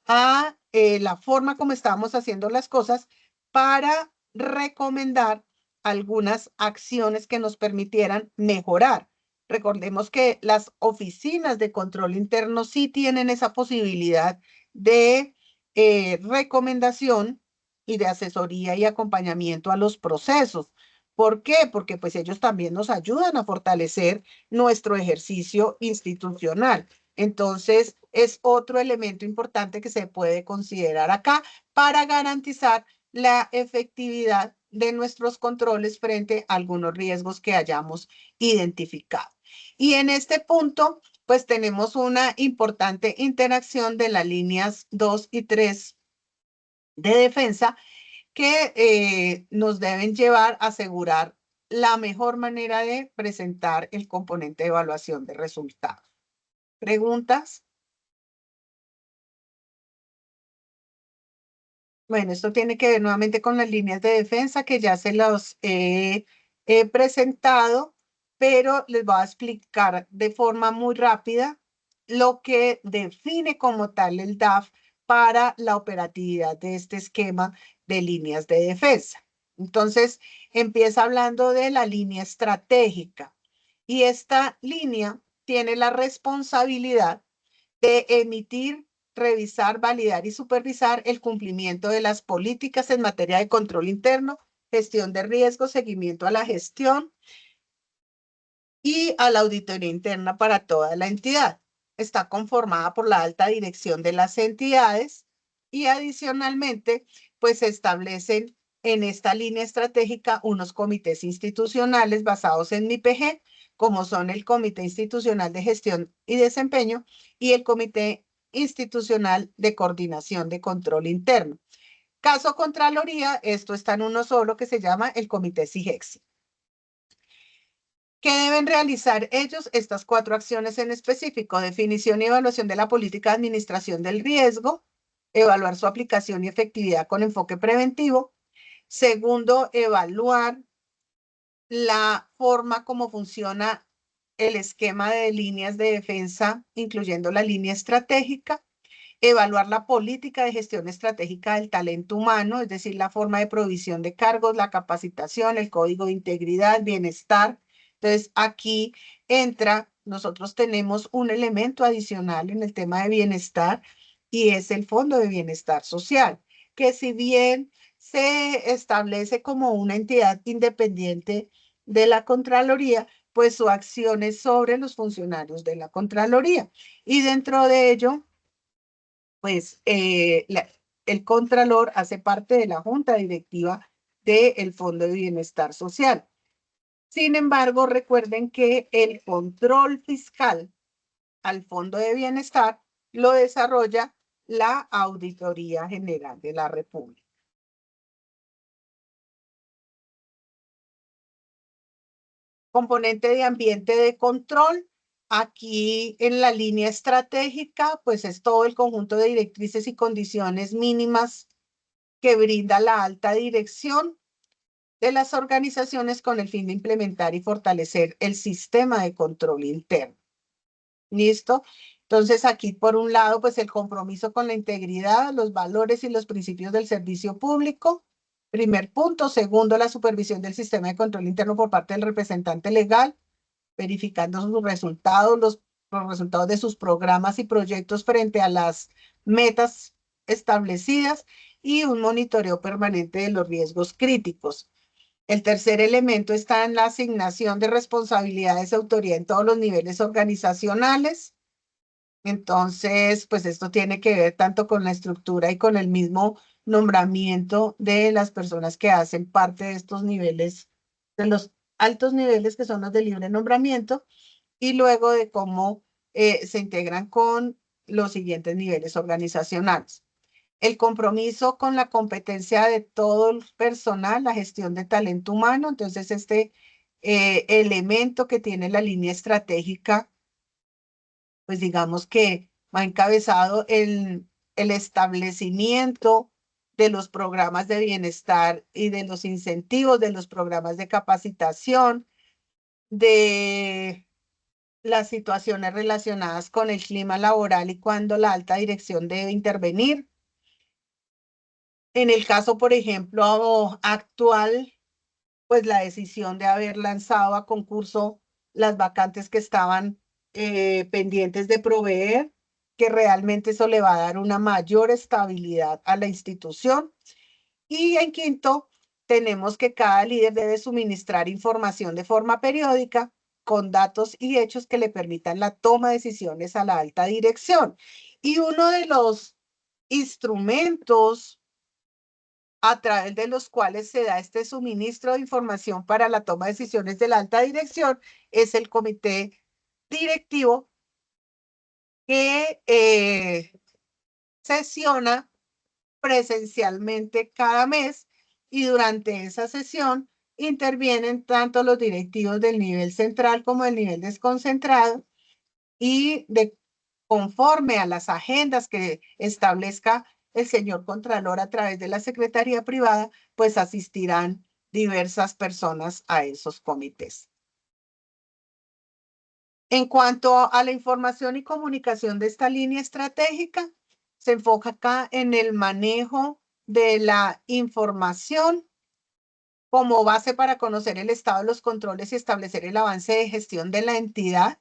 a la forma como estábamos haciendo las cosas para recomendar algunas acciones que nos permitieran mejorar. Recordemos que las oficinas de control interno sí tienen esa posibilidad de recomendación y de asesoría y acompañamiento a los procesos. ¿Por qué? Porque pues ellos también nos ayudan a fortalecer nuestro ejercicio institucional. Entonces, es otro elemento importante que se puede considerar acá para garantizar la efectividad de nuestros controles frente a algunos riesgos que hayamos identificado. Y en este punto, pues tenemos una importante interacción de las líneas 2 y 3 de defensa que nos deben llevar a asegurar la mejor manera de presentar el componente de evaluación de resultados. ¿Preguntas? Bueno, esto tiene que ver nuevamente con las líneas de defensa que ya se los he presentado, pero les voy a explicar de forma muy rápida lo que define como tal el DAF para la operatividad de este esquema de líneas de defensa. Entonces, empieza hablando de la línea estratégica y esta línea tiene la responsabilidad de emitir, revisar, validar y supervisar el cumplimiento de las políticas en materia de control interno, gestión de riesgos, seguimiento a la gestión y a la auditoría interna para toda la entidad. Está conformada por la alta dirección de las entidades y adicionalmente, pues se establecen en esta línea estratégica unos comités institucionales basados en MIPG, como son el Comité Institucional de Gestión y Desempeño y el Comité Institucional de Coordinación de Control Interno. Caso Contraloría, esto está en uno solo que se llama el Comité SIGEXI. ¿Qué deben realizar ellos? Estas 4 acciones en específico: definición y evaluación de la política de administración del riesgo, evaluar su aplicación y efectividad con enfoque preventivo. Segundo, evaluar la forma como funciona el esquema de líneas de defensa, incluyendo la línea estratégica. Evaluar la política de gestión estratégica del talento humano, es decir, la forma de provisión de cargos, la capacitación, el código de integridad, bienestar. Entonces, aquí nosotros tenemos un elemento adicional en el tema de bienestar y es el Fondo de Bienestar Social, que si bien se establece como una entidad independiente de la Contraloría, pues su acción es sobre los funcionarios de la Contraloría. Y dentro de ello, pues el Contralor hace parte de la Junta Directiva del Fondo de Bienestar Social. Sin embargo, recuerden que el control fiscal al Fondo de Bienestar lo desarrolla la Auditoría General de la República. Componente de ambiente de control. Aquí en la línea estratégica, pues es todo el conjunto de directrices y condiciones mínimas que brinda la alta dirección de las organizaciones con el fin de implementar y fortalecer el sistema de control interno. ¿Listo? Entonces aquí por un lado, pues el compromiso con la integridad, los valores y los principios del servicio público. Primer punto. Segundo, la supervisión del sistema de control interno por parte del representante legal, verificando sus resultados, los resultados de sus programas y proyectos frente a las metas establecidas y un monitoreo permanente de los riesgos críticos. El tercer elemento está en la asignación de responsabilidades de autoridad en todos los niveles organizacionales. Entonces, pues esto tiene que ver tanto con la estructura y con el mismo nombramiento de las personas que hacen parte de estos niveles, de los altos niveles que son los de libre nombramiento, y luego de cómo se integran con los siguientes niveles organizacionales. El compromiso con la competencia de todo el personal, la gestión de talento humano. Entonces, este elemento que tiene la línea estratégica, pues digamos que va encabezado el establecimiento de los programas de bienestar y de los incentivos de los programas de capacitación, de las situaciones relacionadas con el clima laboral y cuando la alta dirección debe intervenir. En el caso, por ejemplo, actual, pues la decisión de haber lanzado a concurso las vacantes que estaban pendientes de proveer, que realmente eso le va a dar una mayor estabilidad a la institución. Y en quinto, tenemos que cada líder debe suministrar información de forma periódica con datos y hechos que le permitan la toma de decisiones a la alta dirección. Y uno de los instrumentos a través de los cuales se da este suministro de información para la toma de decisiones de la alta dirección es el Comité directivo que sesiona presencialmente cada mes, y durante esa sesión intervienen tanto los directivos del nivel central como del nivel desconcentrado, y conforme a las agendas que establezca el señor Contralor a través de la Secretaría Privada, pues asistirán diversas personas a esos comités. En cuanto a la información y comunicación de esta línea estratégica, se enfoca acá en el manejo de la información como base para conocer el estado de los controles y establecer el avance de gestión de la entidad.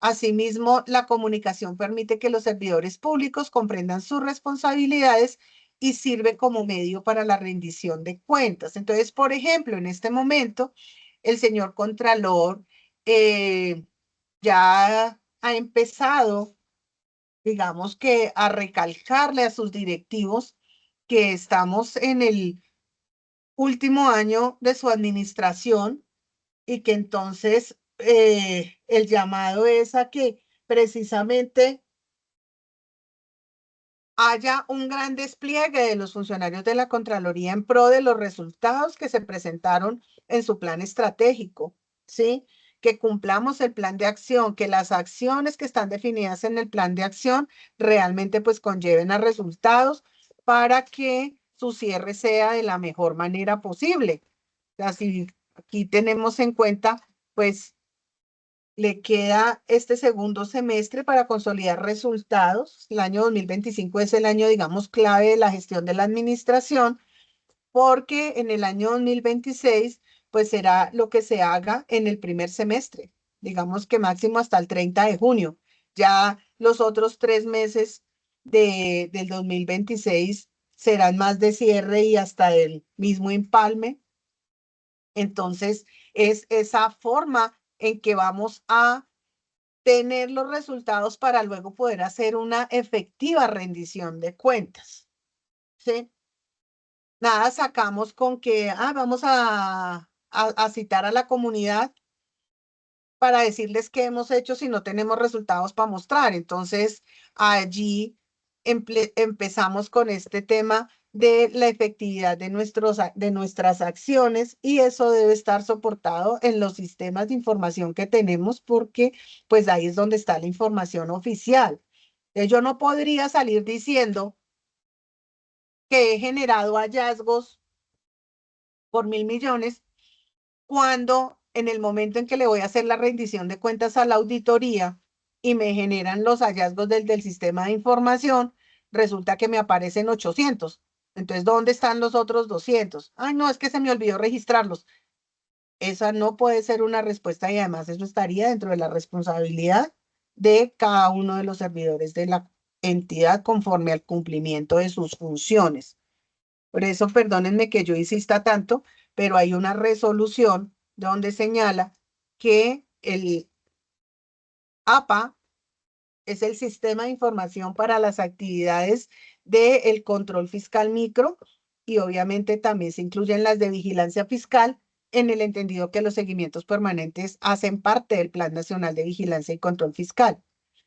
Asimismo, la comunicación permite que los servidores públicos comprendan sus responsabilidades y sirve como medio para la rendición de cuentas. Entonces, por ejemplo, en este momento, el señor Contralor ya ha empezado, digamos que, a recalcarle a sus directivos que estamos en el último año de su administración, y que entonces el llamado es a que precisamente haya un gran despliegue de los funcionarios de la Contraloría en pro de los resultados que se presentaron en su plan estratégico, ¿sí? Que cumplamos el plan de acción, que las acciones que están definidas en el plan de acción realmente pues conlleven a resultados para que su cierre sea de la mejor manera posible. Así, aquí tenemos en cuenta, pues, le queda este segundo semestre para consolidar resultados. El año 2025 es el año, digamos, clave de la gestión de la administración, porque en el año 2026, pues será lo que se haga en el primer semestre, digamos que máximo hasta el 30 de junio. Ya los otros 3 meses del 2026 serán más de cierre y hasta el mismo empalme. Entonces, es esa forma en que vamos a tener los resultados para luego poder hacer una efectiva rendición de cuentas, ¿sí? Nada sacamos con que vamos a citar a la comunidad para decirles qué hemos hecho si no tenemos resultados para mostrar. Entonces, allí empezamos con este tema de la efectividad de nuestras acciones, y eso debe estar soportado en los sistemas de información que tenemos, porque pues ahí es donde está la información oficial. Yo no podría salir diciendo que he generado hallazgos por 1.000 millones cuando en el momento en que le voy a hacer la rendición de cuentas a la auditoría y me generan los hallazgos del sistema de información, resulta que me aparecen 800. Entonces, ¿dónde están los otros 200? Ay, no, es que se me olvidó registrarlos. Esa no puede ser una respuesta, y además eso estaría dentro de la responsabilidad de cada uno de los servidores de la entidad conforme al cumplimiento de sus funciones. Por eso, perdónenme que yo insista tanto, pero hay una resolución donde señala que el APA es el sistema de información para las actividades del control fiscal micro, y obviamente también se incluyen las de vigilancia fiscal, en el entendido que los seguimientos permanentes hacen parte del Plan Nacional de Vigilancia y Control Fiscal.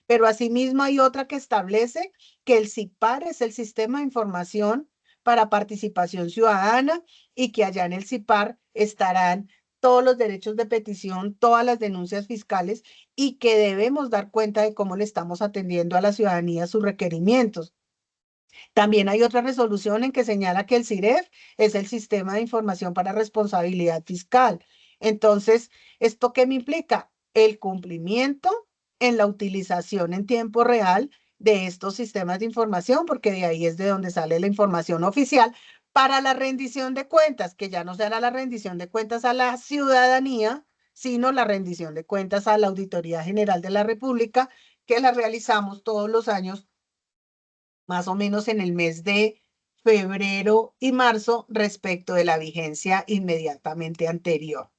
Pero asimismo hay otra que establece que el CIPAR es el sistema de información para participación ciudadana, y que allá en el CIPAR estarán todos los derechos de petición, todas las denuncias fiscales, y que debemos dar cuenta de cómo le estamos atendiendo a la ciudadanía sus requerimientos. También hay otra resolución en que señala que el CIREF es el sistema de información para responsabilidad fiscal. Entonces, ¿esto qué me implica? El cumplimiento en la utilización en tiempo real de estos sistemas de información, porque de ahí es de donde sale la información oficial para la rendición de cuentas, que ya no será la rendición de cuentas a la ciudadanía, sino la rendición de cuentas a la Auditoría General de la República, que la realizamos todos los años, más o menos en el mes de febrero y marzo, respecto de la vigencia inmediatamente anterior.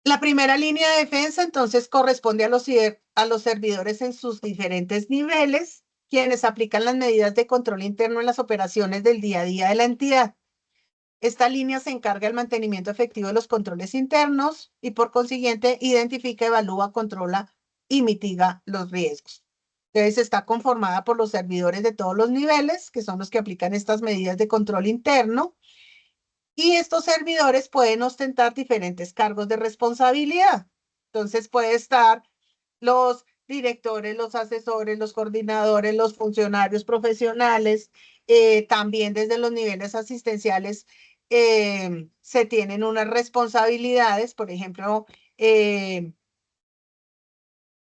La primera línea de defensa entonces corresponde a los servidores en sus diferentes niveles, quienes aplican las medidas de control interno en las operaciones del día a día de la entidad. Esta línea se encarga del mantenimiento efectivo de los controles internos y por consiguiente identifica, evalúa, controla y mitiga los riesgos. Entonces está conformada por los servidores de todos los niveles, que son los que aplican estas medidas de control interno. Y estos servidores pueden ostentar diferentes cargos de responsabilidad. Entonces puede estar los directores, los asesores, los coordinadores, los funcionarios profesionales, también desde los niveles asistenciales se tienen unas responsabilidades, por ejemplo, en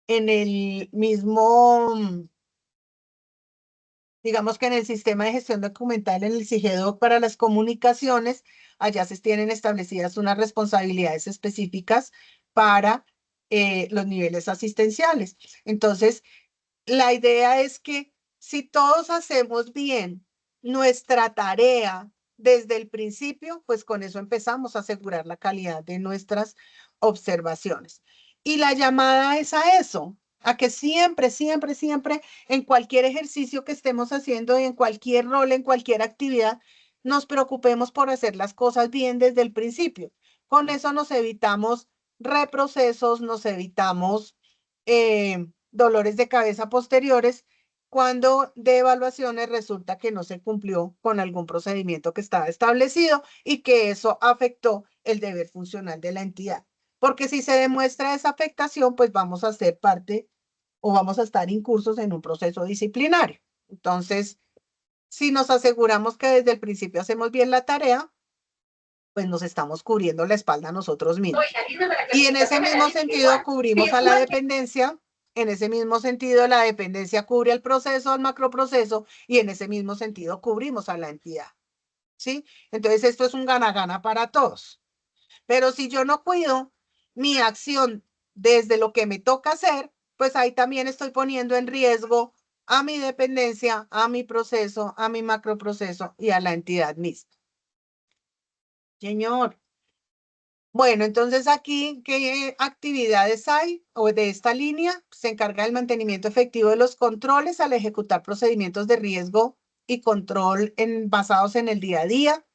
el mismo, digamos que en el sistema de gestión documental, en el CIGEDOC para las comunicaciones, allá se tienen establecidas unas responsabilidades específicas para los niveles asistenciales. Entonces, la idea es que si todos hacemos bien nuestra tarea desde el principio, pues con eso empezamos a asegurar la calidad de nuestras observaciones. Y la llamada es a eso, a que siempre, siempre, siempre, en cualquier ejercicio que estemos haciendo y en cualquier rol, en cualquier actividad, nos preocupemos por hacer las cosas bien desde el principio. Con eso nos evitamos reprocesos, nos evitamos dolores de cabeza posteriores cuando de evaluaciones resulta que no se cumplió con algún procedimiento que estaba establecido y que eso afectó el deber funcional de la entidad. Porque si se demuestra esa afectación, pues vamos a ser parte o vamos a estar incursos en un proceso disciplinario. Entonces, si nos aseguramos que desde el principio hacemos bien la tarea, pues nos estamos cubriendo la espalda a nosotros mismos. Y en ese mismo sentido cubrimos a la dependencia, en ese mismo sentido la dependencia cubre al proceso, al macroproceso, y en ese mismo sentido cubrimos a la entidad. ¿Sí? Entonces esto es un gana-gana para todos. Pero si yo no cuido mi acción desde lo que me toca hacer, pues ahí también estoy poniendo en riesgo a mi dependencia, a mi proceso, a mi macroproceso y a la entidad misma. Señor. Bueno, entonces aquí, ¿qué actividades hay o de esta línea? Se encarga del mantenimiento efectivo de los controles al ejecutar procedimientos de riesgo y control basados en el día a día.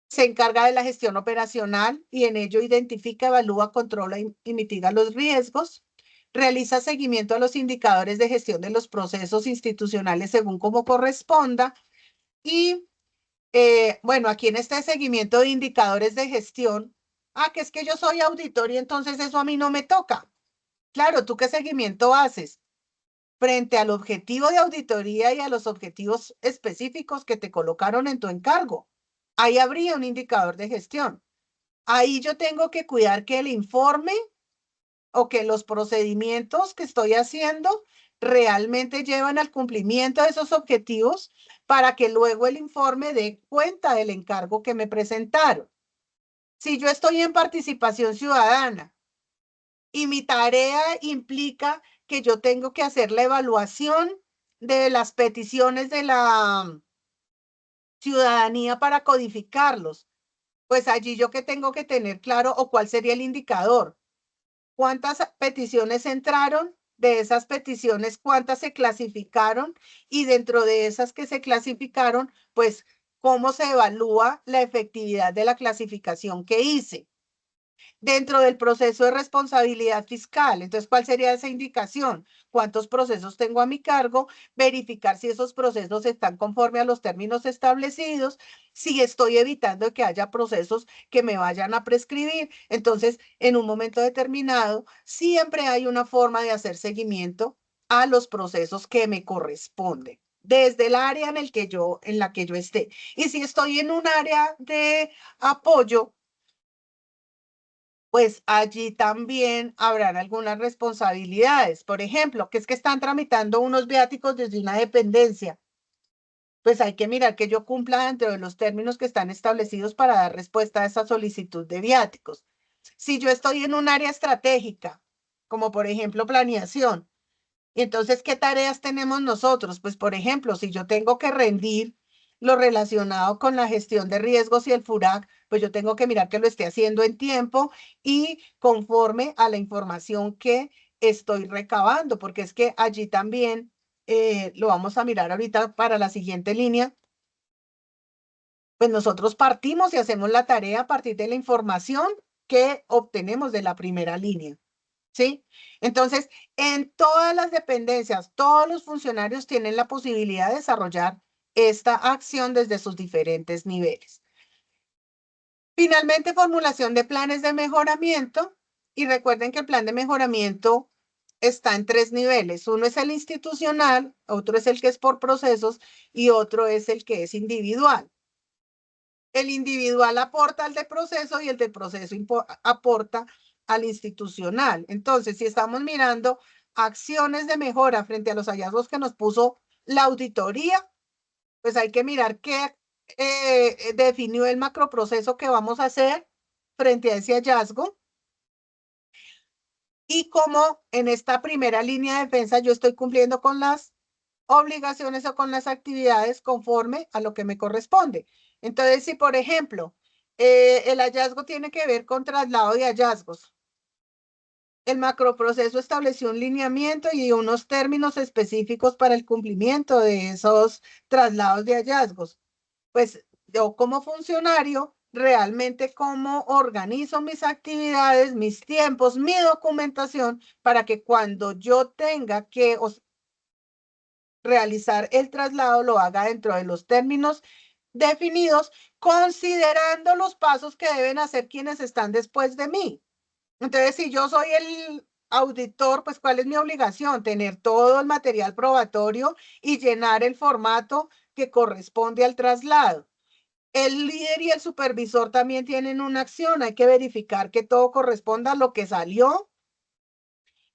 Se encarga de la gestión operacional y en ello identifica, evalúa, controla y mitiga los riesgos. Realiza seguimiento a los indicadores de gestión de los procesos institucionales según como corresponda. Y bueno, aquí en este seguimiento de indicadores de gestión, que es que yo soy auditor y entonces eso a mí no me toca. Claro, ¿tú qué seguimiento haces? Frente al objetivo de auditoría y a los objetivos específicos que te colocaron en tu encargo. Ahí habría un indicador de gestión. Ahí yo tengo que cuidar que el informe o que los procedimientos que estoy haciendo realmente llevan al cumplimiento de esos objetivos para que luego el informe dé cuenta del encargo que me presentaron. Si yo estoy en participación ciudadana y mi tarea implica que yo tengo que hacer la evaluación de las peticiones de la ciudadanía para codificarlos, pues allí yo que tengo que tener claro o cuál sería el indicador. ¿Cuántas peticiones entraron? De esas peticiones, ¿cuántas se clasificaron? Y dentro de esas que se clasificaron, pues, ¿cómo se evalúa la efectividad de la clasificación que hice? Dentro del proceso de responsabilidad fiscal. Entonces, ¿cuál sería esa indicación? ¿Cuántos procesos tengo a mi cargo? Verificar si esos procesos están conforme a los términos establecidos, si estoy evitando que haya procesos que me vayan a prescribir. Entonces, en un momento determinado, siempre hay una forma de hacer seguimiento a los procesos que me corresponden desde el área en la que yo esté. Y si estoy en un área de apoyo, pues allí también habrán algunas responsabilidades. Por ejemplo, que es que están tramitando unos viáticos desde una dependencia. Pues hay que mirar que yo cumpla dentro de los términos que están establecidos para dar respuesta a esa solicitud de viáticos. Si yo estoy en un área estratégica, como por ejemplo planeación, entonces, ¿qué tareas tenemos nosotros? Pues, por ejemplo, si yo tengo que rendir lo relacionado con la gestión de riesgos y el FURAC, pues yo tengo que mirar que lo esté haciendo en tiempo y conforme a la información que estoy recabando, porque es que allí también lo vamos a mirar ahorita para la siguiente línea, Pues nosotros partimos y hacemos la tarea a partir de la información que obtenemos de la primera línea, ¿sí? Entonces, en todas las dependencias, todos los funcionarios tienen la posibilidad de desarrollar esta acción desde sus diferentes niveles. Finalmente, formulación de planes de mejoramiento. Y recuerden que el plan de mejoramiento está en 3 niveles. Uno es el institucional, otro es el que es por procesos y otro es el que es individual. El individual aporta al de proceso y el de proceso aporta al institucional. Entonces, si estamos mirando acciones de mejora frente a los hallazgos que nos puso la auditoría, pues hay que mirar qué definió el macroproceso que vamos a hacer frente a ese hallazgo y cómo en esta primera línea de defensa yo estoy cumpliendo con las obligaciones o con las actividades conforme a lo que me corresponde. Entonces, si por ejemplo, el hallazgo tiene que ver con traslado de hallazgos, el macroproceso estableció un lineamiento y unos términos específicos para el cumplimiento de esos traslados de hallazgos. Pues yo como funcionario, realmente cómo organizo mis actividades, mis tiempos, mi documentación, para que cuando yo tenga que realizar el traslado lo haga dentro de los términos definidos, considerando los pasos que deben hacer quienes están después de mí. Entonces, si yo soy el auditor, pues ¿cuál es mi obligación? Tener todo el material probatorio y llenar el formato que corresponde al traslado. El líder y el supervisor también tienen una acción. Hay que verificar que todo corresponda a lo que salió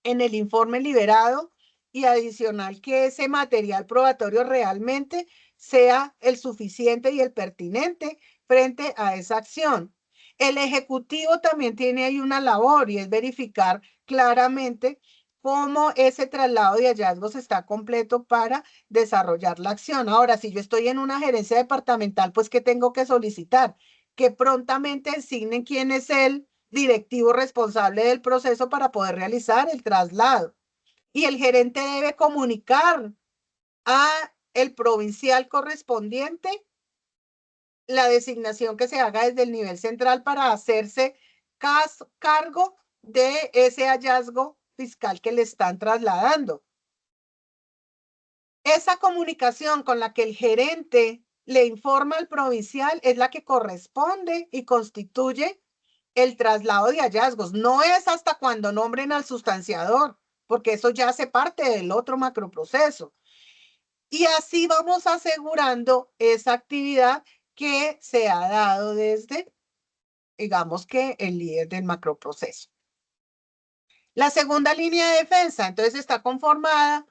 en el informe liberado y adicional que ese material probatorio realmente sea el suficiente y el pertinente frente a esa acción. El ejecutivo también tiene ahí una labor y es verificar claramente cómo ese traslado de hallazgos está completo para desarrollar la acción. Ahora, si yo estoy en una gerencia departamental, pues ¿qué tengo que solicitar? Que prontamente designen quién es el directivo responsable del proceso para poder realizar el traslado. Y el gerente debe comunicar a el provincial correspondiente la designación que se haga desde el nivel central para hacerse cargo de ese hallazgo fiscal que le están trasladando. Esa comunicación con la que el gerente le informa al provincial es la que corresponde y constituye el traslado de hallazgos. No es hasta cuando nombren al sustanciador, porque eso ya hace parte del otro macroproceso. Y así vamos asegurando esa actividad que se ha dado desde, digamos que el líder del macroproceso. La segunda línea de defensa, entonces, está conformada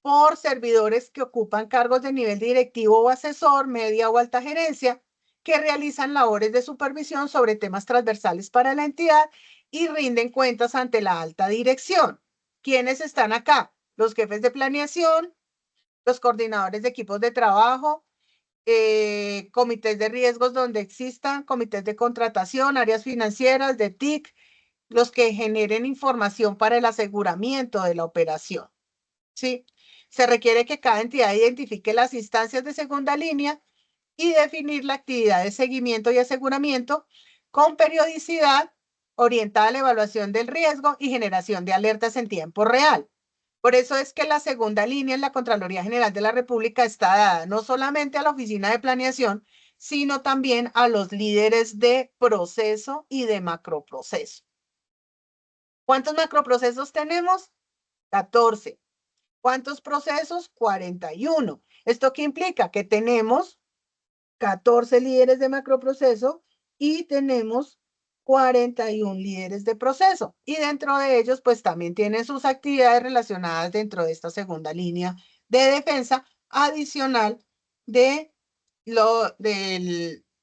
por servidores que ocupan cargos de nivel directivo o asesor, media o alta gerencia, que realizan labores de supervisión sobre temas transversales para la entidad y rinden cuentas ante la alta dirección. ¿Quiénes están acá? Los jefes de planeación, los coordinadores de equipos de trabajo, comités de riesgos donde existan, comités de contratación, áreas financieras, de TIC, los que generen información para el aseguramiento de la operación. ¿Sí? Se requiere que cada entidad identifique las instancias de segunda línea y definir la actividad de seguimiento y aseguramiento con periodicidad orientada a la evaluación del riesgo y generación de alertas en tiempo real. Por eso es que la segunda línea en la Contraloría General de la República está dada no solamente a la Oficina de Planeación, sino también a los líderes de proceso y de macroproceso. ¿Cuántos macroprocesos tenemos? 14. ¿Cuántos procesos? 41. ¿Esto qué implica? Que tenemos 14 líderes de macroproceso y tenemos 41 líderes de proceso. Y dentro de ellos, pues también tienen sus actividades relacionadas dentro de esta segunda línea de defensa adicional del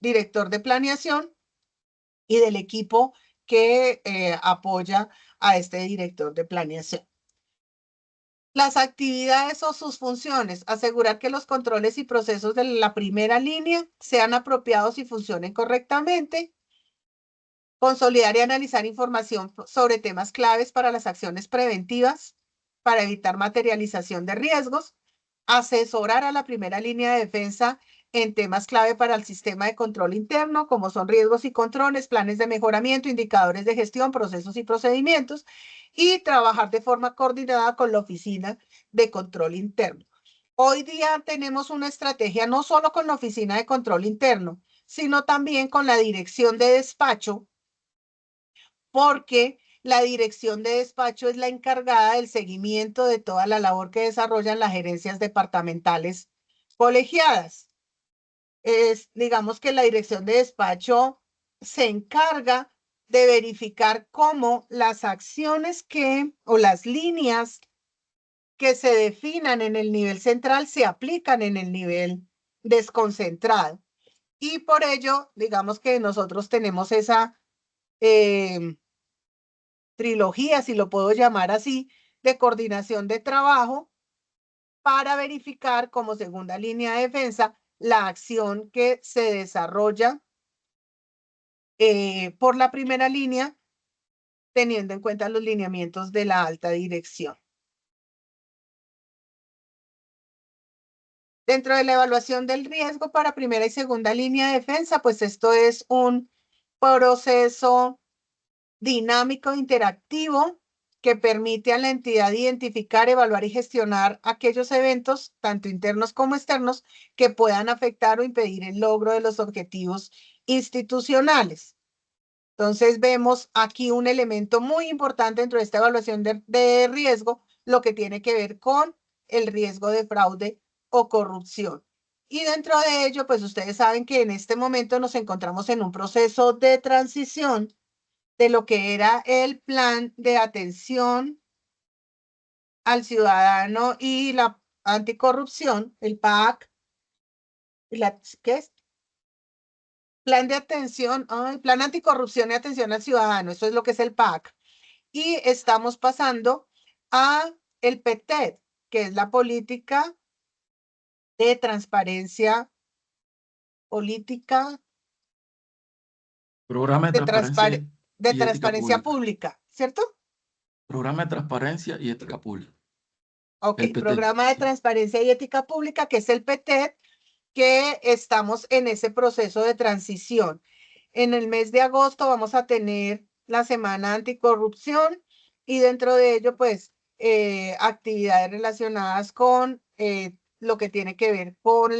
director de planeación y del equipo que apoya a este director de planeación. Las actividades o sus funciones, asegurar que los controles y procesos de la primera línea sean apropiados y funcionen correctamente, consolidar y analizar información sobre temas claves para las acciones preventivas, para evitar materialización de riesgos, asesorar a la primera línea de defensa en temas clave para el sistema de control interno, como son riesgos y controles, planes de mejoramiento, indicadores de gestión, procesos y procedimientos, y trabajar de forma coordinada con la Oficina de Control Interno. Hoy día tenemos una estrategia no solo con la Oficina de Control Interno, sino también con la Dirección de Despacho, porque la Dirección de Despacho es la encargada del seguimiento de toda la labor que desarrollan las gerencias departamentales colegiadas. Digamos que la Dirección de Despacho se encarga de verificar cómo las acciones o las líneas que se definan en el nivel central se aplican en el nivel desconcentrado. Y por ello, digamos que nosotros tenemos esa trilogía, si lo puedo llamar así, de coordinación de trabajo para verificar como segunda línea de defensa la acción que se desarrolla por la primera línea, teniendo en cuenta los lineamientos de la alta dirección. Dentro de la evaluación del riesgo para primera y segunda línea de defensa, pues esto es un proceso dinámico e interactivo que permite a la entidad identificar, evaluar y gestionar aquellos eventos, tanto internos como externos, que puedan afectar o impedir el logro de los objetivos institucionales. Entonces vemos aquí un elemento muy importante dentro de esta evaluación de riesgo, lo que tiene que ver con el riesgo de fraude o corrupción. Y dentro de ello, pues ustedes saben que en este momento nos encontramos en un proceso de transición de lo que era el plan de atención al ciudadano y la anticorrupción, el PAC, ¿qué es? Plan de atención, plan anticorrupción y atención al ciudadano, eso es lo que es el PAC. Y estamos pasando a el PTED, que es la política de transparencia política, Programa de transparencia de y ética transparencia pública. pública, ¿cierto? Programa de transparencia y ética pública. Ok, El PT. programa de transparencia y ética pública, que es el PTED, que estamos en ese proceso de transición. En el mes de agosto vamos a tener la Semana Anticorrupción y dentro de ello, pues, actividades relacionadas con lo que tiene que ver con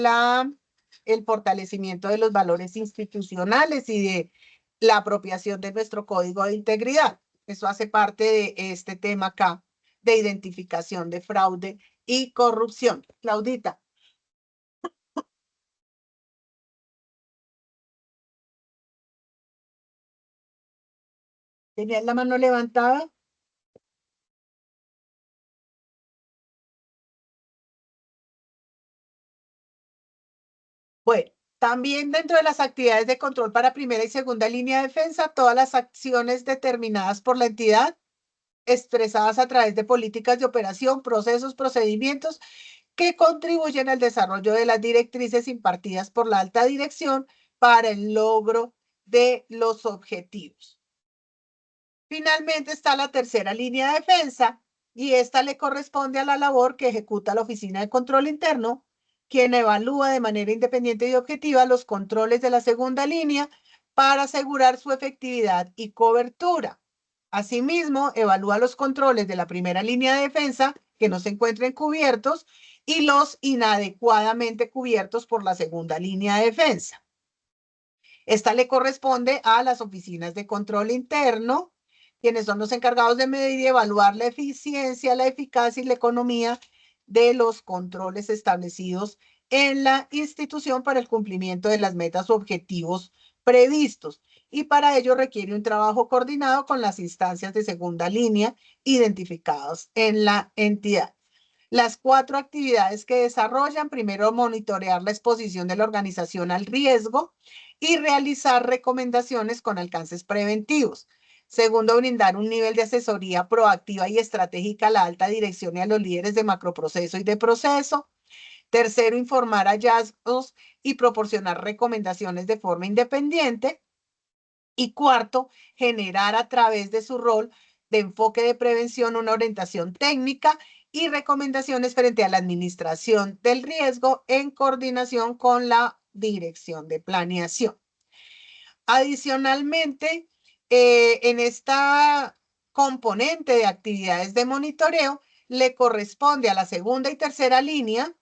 el fortalecimiento de los valores institucionales y de la apropiación de nuestro código de integridad. Eso hace parte de este tema acá de identificación de fraude y corrupción. Claudita. ¿Tenías la mano levantada? Bueno, también dentro de las actividades de control para primera y segunda línea de defensa, todas las acciones determinadas por la entidad, expresadas a través de políticas de operación, procesos, procedimientos que contribuyen al desarrollo de las directrices impartidas por la alta dirección para el logro de los objetivos. Finalmente está la tercera línea de defensa y esta le corresponde a la labor que ejecuta la Oficina de Control Interno, quien evalúa de manera independiente y objetiva los controles de la segunda línea para asegurar su efectividad y cobertura. Asimismo, evalúa los controles de la primera línea de defensa que no se encuentren cubiertos y los inadecuadamente cubiertos por la segunda línea de defensa. Esta le corresponde a las oficinas de control interno, quienes son los encargados de medir y evaluar la eficiencia, la eficacia y la economía de los controles establecidos en la institución para el cumplimiento de las metas o objetivos previstos. Y para ello requiere un trabajo coordinado con las instancias de segunda línea identificadas en la entidad. Las 4 actividades que desarrollan: primero, monitorear la exposición de la organización al riesgo y realizar recomendaciones con alcances preventivos. Segundo, brindar un nivel de asesoría proactiva y estratégica a la alta dirección y a los líderes de macroproceso y de proceso. Tercero, informar hallazgos y proporcionar recomendaciones de forma independiente. Y cuarto, generar a través de su rol de enfoque de prevención una orientación técnica y recomendaciones frente a la administración del riesgo en coordinación con la dirección de planeación. Adicionalmente, en esta componente de actividades de monitoreo, le corresponde a la segunda y tercera línea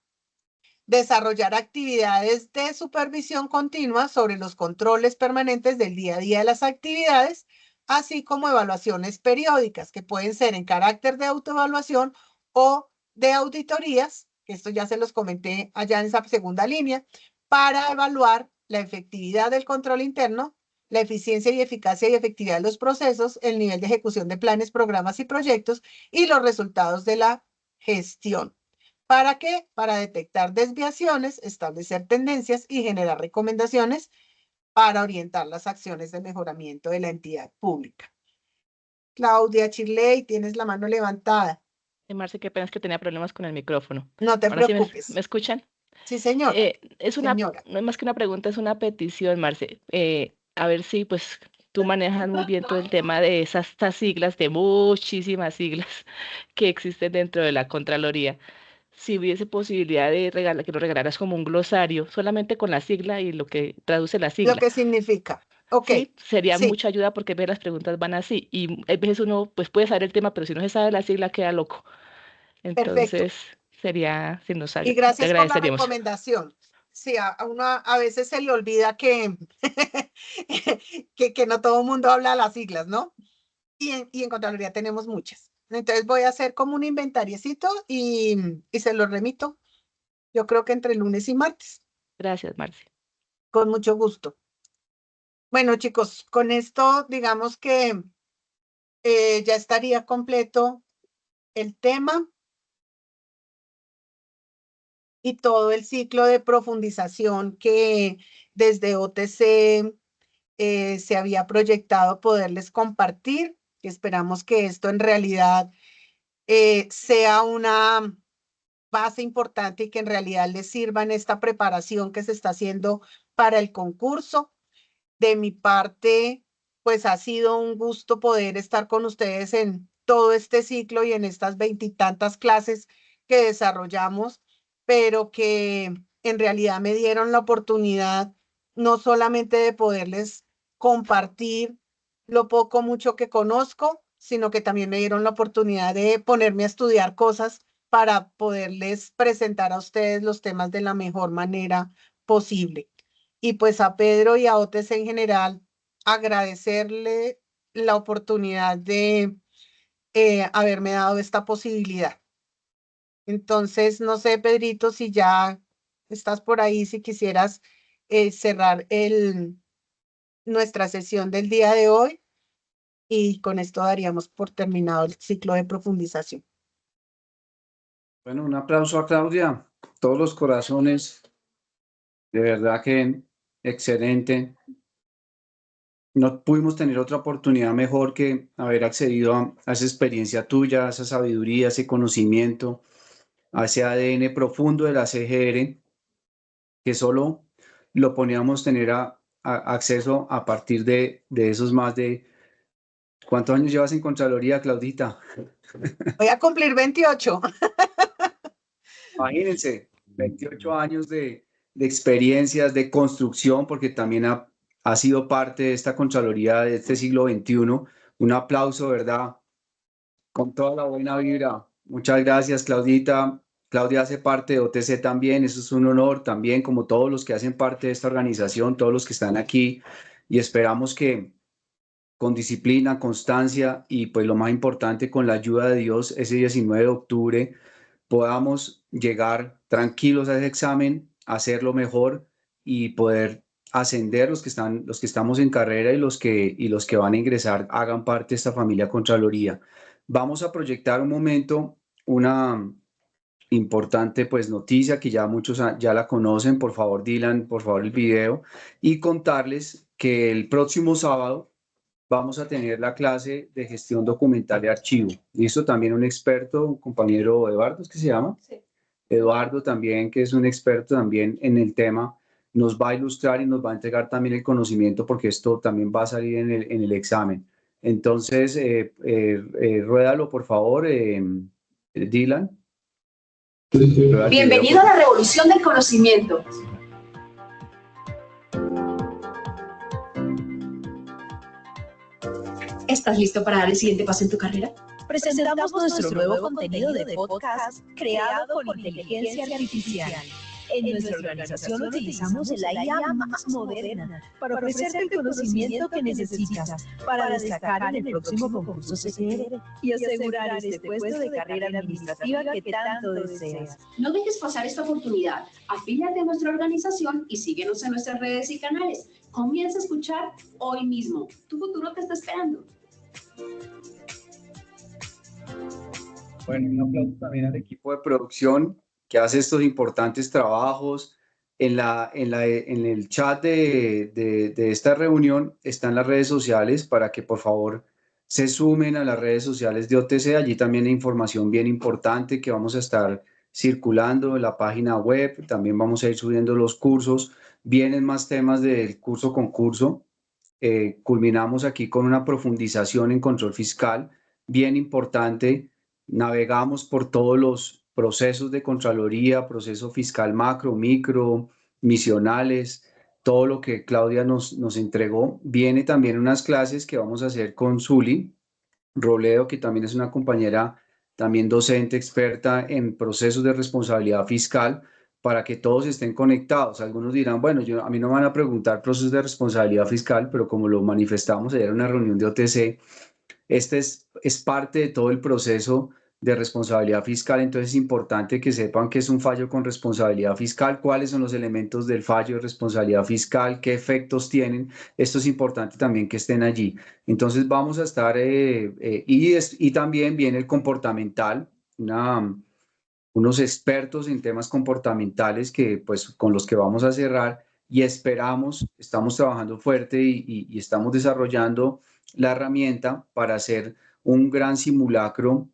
desarrollar actividades de supervisión continua sobre los controles permanentes del día a día de las actividades, así como evaluaciones periódicas que pueden ser en carácter de autoevaluación o de auditorías, que esto ya se los comenté allá en esa segunda línea, para evaluar la efectividad del control interno, la eficiencia y eficacia y efectividad de los procesos, el nivel de ejecución de planes, programas y proyectos y los resultados de la gestión. ¿Para qué? Para detectar desviaciones, establecer tendencias y generar recomendaciones para orientar las acciones de mejoramiento de la entidad pública. Claudia Chirley, tienes la mano levantada. Marce, qué pena, es que tenía problemas con el micrófono. No te Ahora preocupes. Sí me escuchan? Sí, señora. No es más que una pregunta, es una petición, Marce. A ver si pues tú manejas muy bien todo el tema de estas siglas, de muchísimas siglas que existen dentro de la Contraloría. Si hubiese posibilidad de que lo regalaras como un glosario, solamente con la sigla y lo que traduce la sigla. Lo que significa. Ok. Sí, sería sí. mucha ayuda porque las preguntas van así. Y a veces uno pues puede saber el tema, pero si no se sabe la sigla queda loco. Entonces, sería, si nos Y te gracias por la agradeceríamos. recomendación. Sí, a uno a veces se le olvida que, que no todo el mundo habla las siglas, ¿no? Y en Contraloría tenemos muchas. Entonces voy a hacer como un inventariecito y se lo remito. Yo creo que entre lunes y martes. Gracias, Marce. Con mucho gusto. Bueno, chicos, con esto digamos que ya estaría completo el tema y todo el ciclo de profundización que desde OTC se había proyectado poderles compartir. Esperamos que esto en realidad sea una base importante y que en realidad les sirva en esta preparación que se está haciendo para el concurso. De mi parte, pues ha sido un gusto poder estar con ustedes en todo este ciclo y en estas 20 y tantas clases que desarrollamos, pero que en realidad me dieron la oportunidad no solamente de poderles compartir lo poco mucho que conozco, sino que también me dieron la oportunidad de ponerme a estudiar cosas para poderles presentar a ustedes los temas de la mejor manera posible. Y pues a Pedro y a OTC en general, agradecerle la oportunidad de haberme dado esta posibilidad. Entonces, no sé, Pedrito, si ya estás por ahí, si quisieras cerrar nuestra sesión del día de hoy y con esto daríamos por terminado el ciclo de profundización. Bueno, un aplauso a Claudia, todos los corazones, de verdad que excelente. No pudimos tener otra oportunidad mejor que haber accedido a esa experiencia tuya, a esa sabiduría, a ese conocimiento, a ese ADN profundo de la CGR, que solo lo poníamos tener acceso a partir de esos más de... ¿Cuántos años llevas en Contraloría, Claudita? Voy a cumplir 28. Imagínense, 28 años de experiencias, de construcción, porque también ha sido parte de esta Contraloría de este siglo XXI. Un aplauso, ¿verdad? Con toda la buena vibra. Muchas gracias, Claudita. Claudia hace parte de OTC también, eso es un honor también, como todos los que hacen parte de esta organización, todos los que están aquí, y esperamos que con disciplina, constancia y pues lo más importante, con la ayuda de Dios, ese 19 de octubre podamos llegar tranquilos a ese examen, hacerlo mejor y poder ascender los que estamos en carrera y los que van a ingresar hagan parte de esta familia Contraloría. Vamos a proyectar un momento una importante pues noticia que ya muchos ya la conocen. Por favor, Dylan, por favor el video, y contarles que el próximo sábado vamos a tener la clase de gestión documental de archivo. Y esto también un experto, un compañero Eduardo, ¿es que se llama? Sí. Eduardo también, que es un experto también en el tema, nos va a ilustrar y nos va a entregar también el conocimiento porque esto también va a salir en el examen. Entonces, ruédalo, por favor, Dylan. Bienvenido a la revolución del conocimiento. ¿Estás listo para dar el siguiente paso en tu carrera? Presentamos nuestro nuevo contenido de podcast creado con inteligencia artificial. En nuestra organización utilizamos la IA más moderna para ofrecerte el conocimiento que necesitas para destacar en el próximo concurso CCR y asegurar este puesto de carrera administrativa que tanto deseas. No dejes pasar esta oportunidad. Afíliate a nuestra organización y síguenos en nuestras redes y canales. Comienza a escuchar hoy mismo. Tu futuro te está esperando. Bueno, un aplauso también al equipo de producción que hace estos importantes trabajos. En el chat de esta reunión están las redes sociales para que por favor se sumen a las redes sociales de OTC. Allí también hay información bien importante que vamos a estar circulando en la página web. También vamos a ir subiendo los cursos. Vienen más temas del curso concurso. Culminamos aquí con una profundización en control fiscal bien importante. Navegamos por todos los procesos de Contraloría, proceso fiscal macro, micro, misionales, todo lo que Claudia nos entregó. Viene también unas clases que vamos a hacer con Zuli Robledo, que también es una compañera, también docente, experta en procesos de responsabilidad fiscal, para que todos estén conectados. Algunos dirán, bueno, a mí no me van a preguntar procesos de responsabilidad fiscal, pero como lo manifestamos ayer en una reunión de OTC, este es parte de todo el proceso de responsabilidad fiscal, entonces es importante que sepan qué es un fallo con responsabilidad fiscal, cuáles son los elementos del fallo de responsabilidad fiscal, qué efectos tienen. Esto es importante también que estén allí. Entonces vamos a estar, y también viene el comportamental, unos expertos en temas comportamentales que, pues, con los que vamos a cerrar y estamos trabajando fuerte y estamos desarrollando la herramienta para hacer un gran simulacro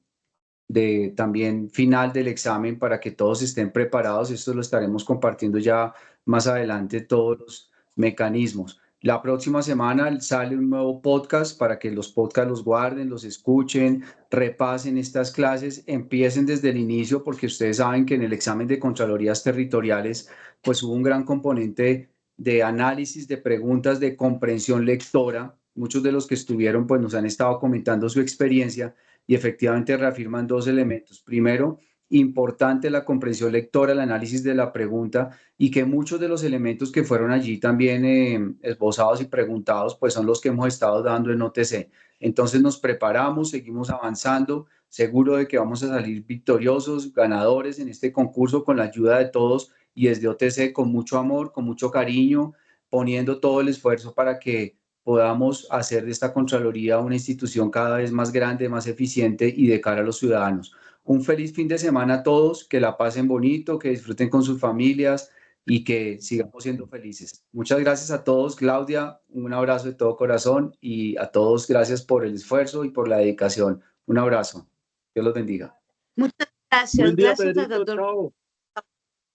de también final del examen para que todos estén preparados. Esto lo estaremos compartiendo ya más adelante, todos los mecanismos. La próxima semana sale un nuevo podcast para que los podcasts los guarden, los escuchen, repasen estas clases, empiecen desde el inicio, porque ustedes saben que en el examen de Contralorías Territoriales pues hubo un gran componente de análisis, de preguntas, de comprensión lectora. Muchos de los que estuvieron pues nos han estado comentando su experiencia y efectivamente reafirman dos elementos. Primero, importante la comprensión lectora, el análisis de la pregunta, y que muchos de los elementos que fueron allí también esbozados y preguntados, pues son los que hemos estado dando en OTC. Entonces nos preparamos, seguimos avanzando, seguro de que vamos a salir victoriosos, ganadores en este concurso con la ayuda de todos y desde OTC con mucho amor, con mucho cariño, poniendo todo el esfuerzo para que podamos hacer de esta Contraloría una institución cada vez más grande, más eficiente y de cara a los ciudadanos. Un feliz fin de semana a todos, que la pasen bonito, que disfruten con sus familias y que sigamos siendo felices. Muchas gracias a todos. Claudia, un abrazo de todo corazón y a todos gracias por el esfuerzo y por la dedicación. Un abrazo. Dios los bendiga. Muchas gracias. Buen día, Gracias Pedrito, a doctor chao.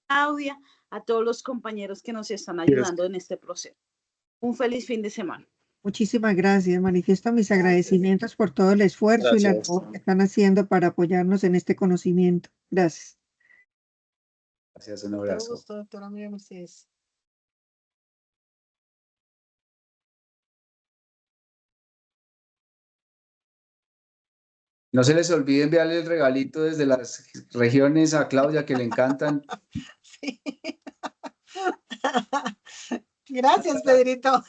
Claudia, a todos los compañeros que nos están ayudando en este proceso. Un feliz fin de semana. Muchísimas gracias. Manifiesto mis agradecimientos por todo el esfuerzo y la Gracias. labor que están haciendo para apoyarnos en este conocimiento. Gracias. Gracias, un Todo abrazo. gusto, doctora María Mercedes. No se les olvide enviarle el regalito desde las regiones a Claudia, que le encantan. Sí. Gracias, Pedrito.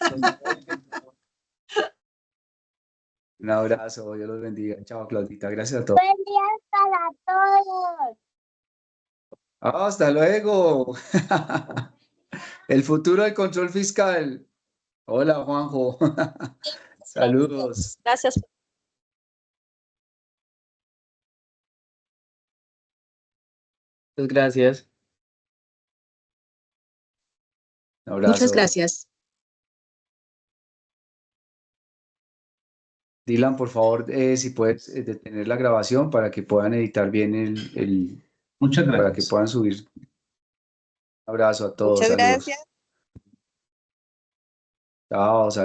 Un abrazo, Dios los bendiga. Chao, Claudita. Gracias a todos. Buen día para todos. Hasta luego. El futuro del control fiscal. Hola, Juanjo. Saludos. Gracias. Muchas gracias. Un abrazo. Muchas gracias. Dylan, por favor, si puedes detener la grabación para que puedan editar bien Muchas para que gracias. puedan subir. Un abrazo a todos. Muchas Saludos. gracias. Chao, saludos.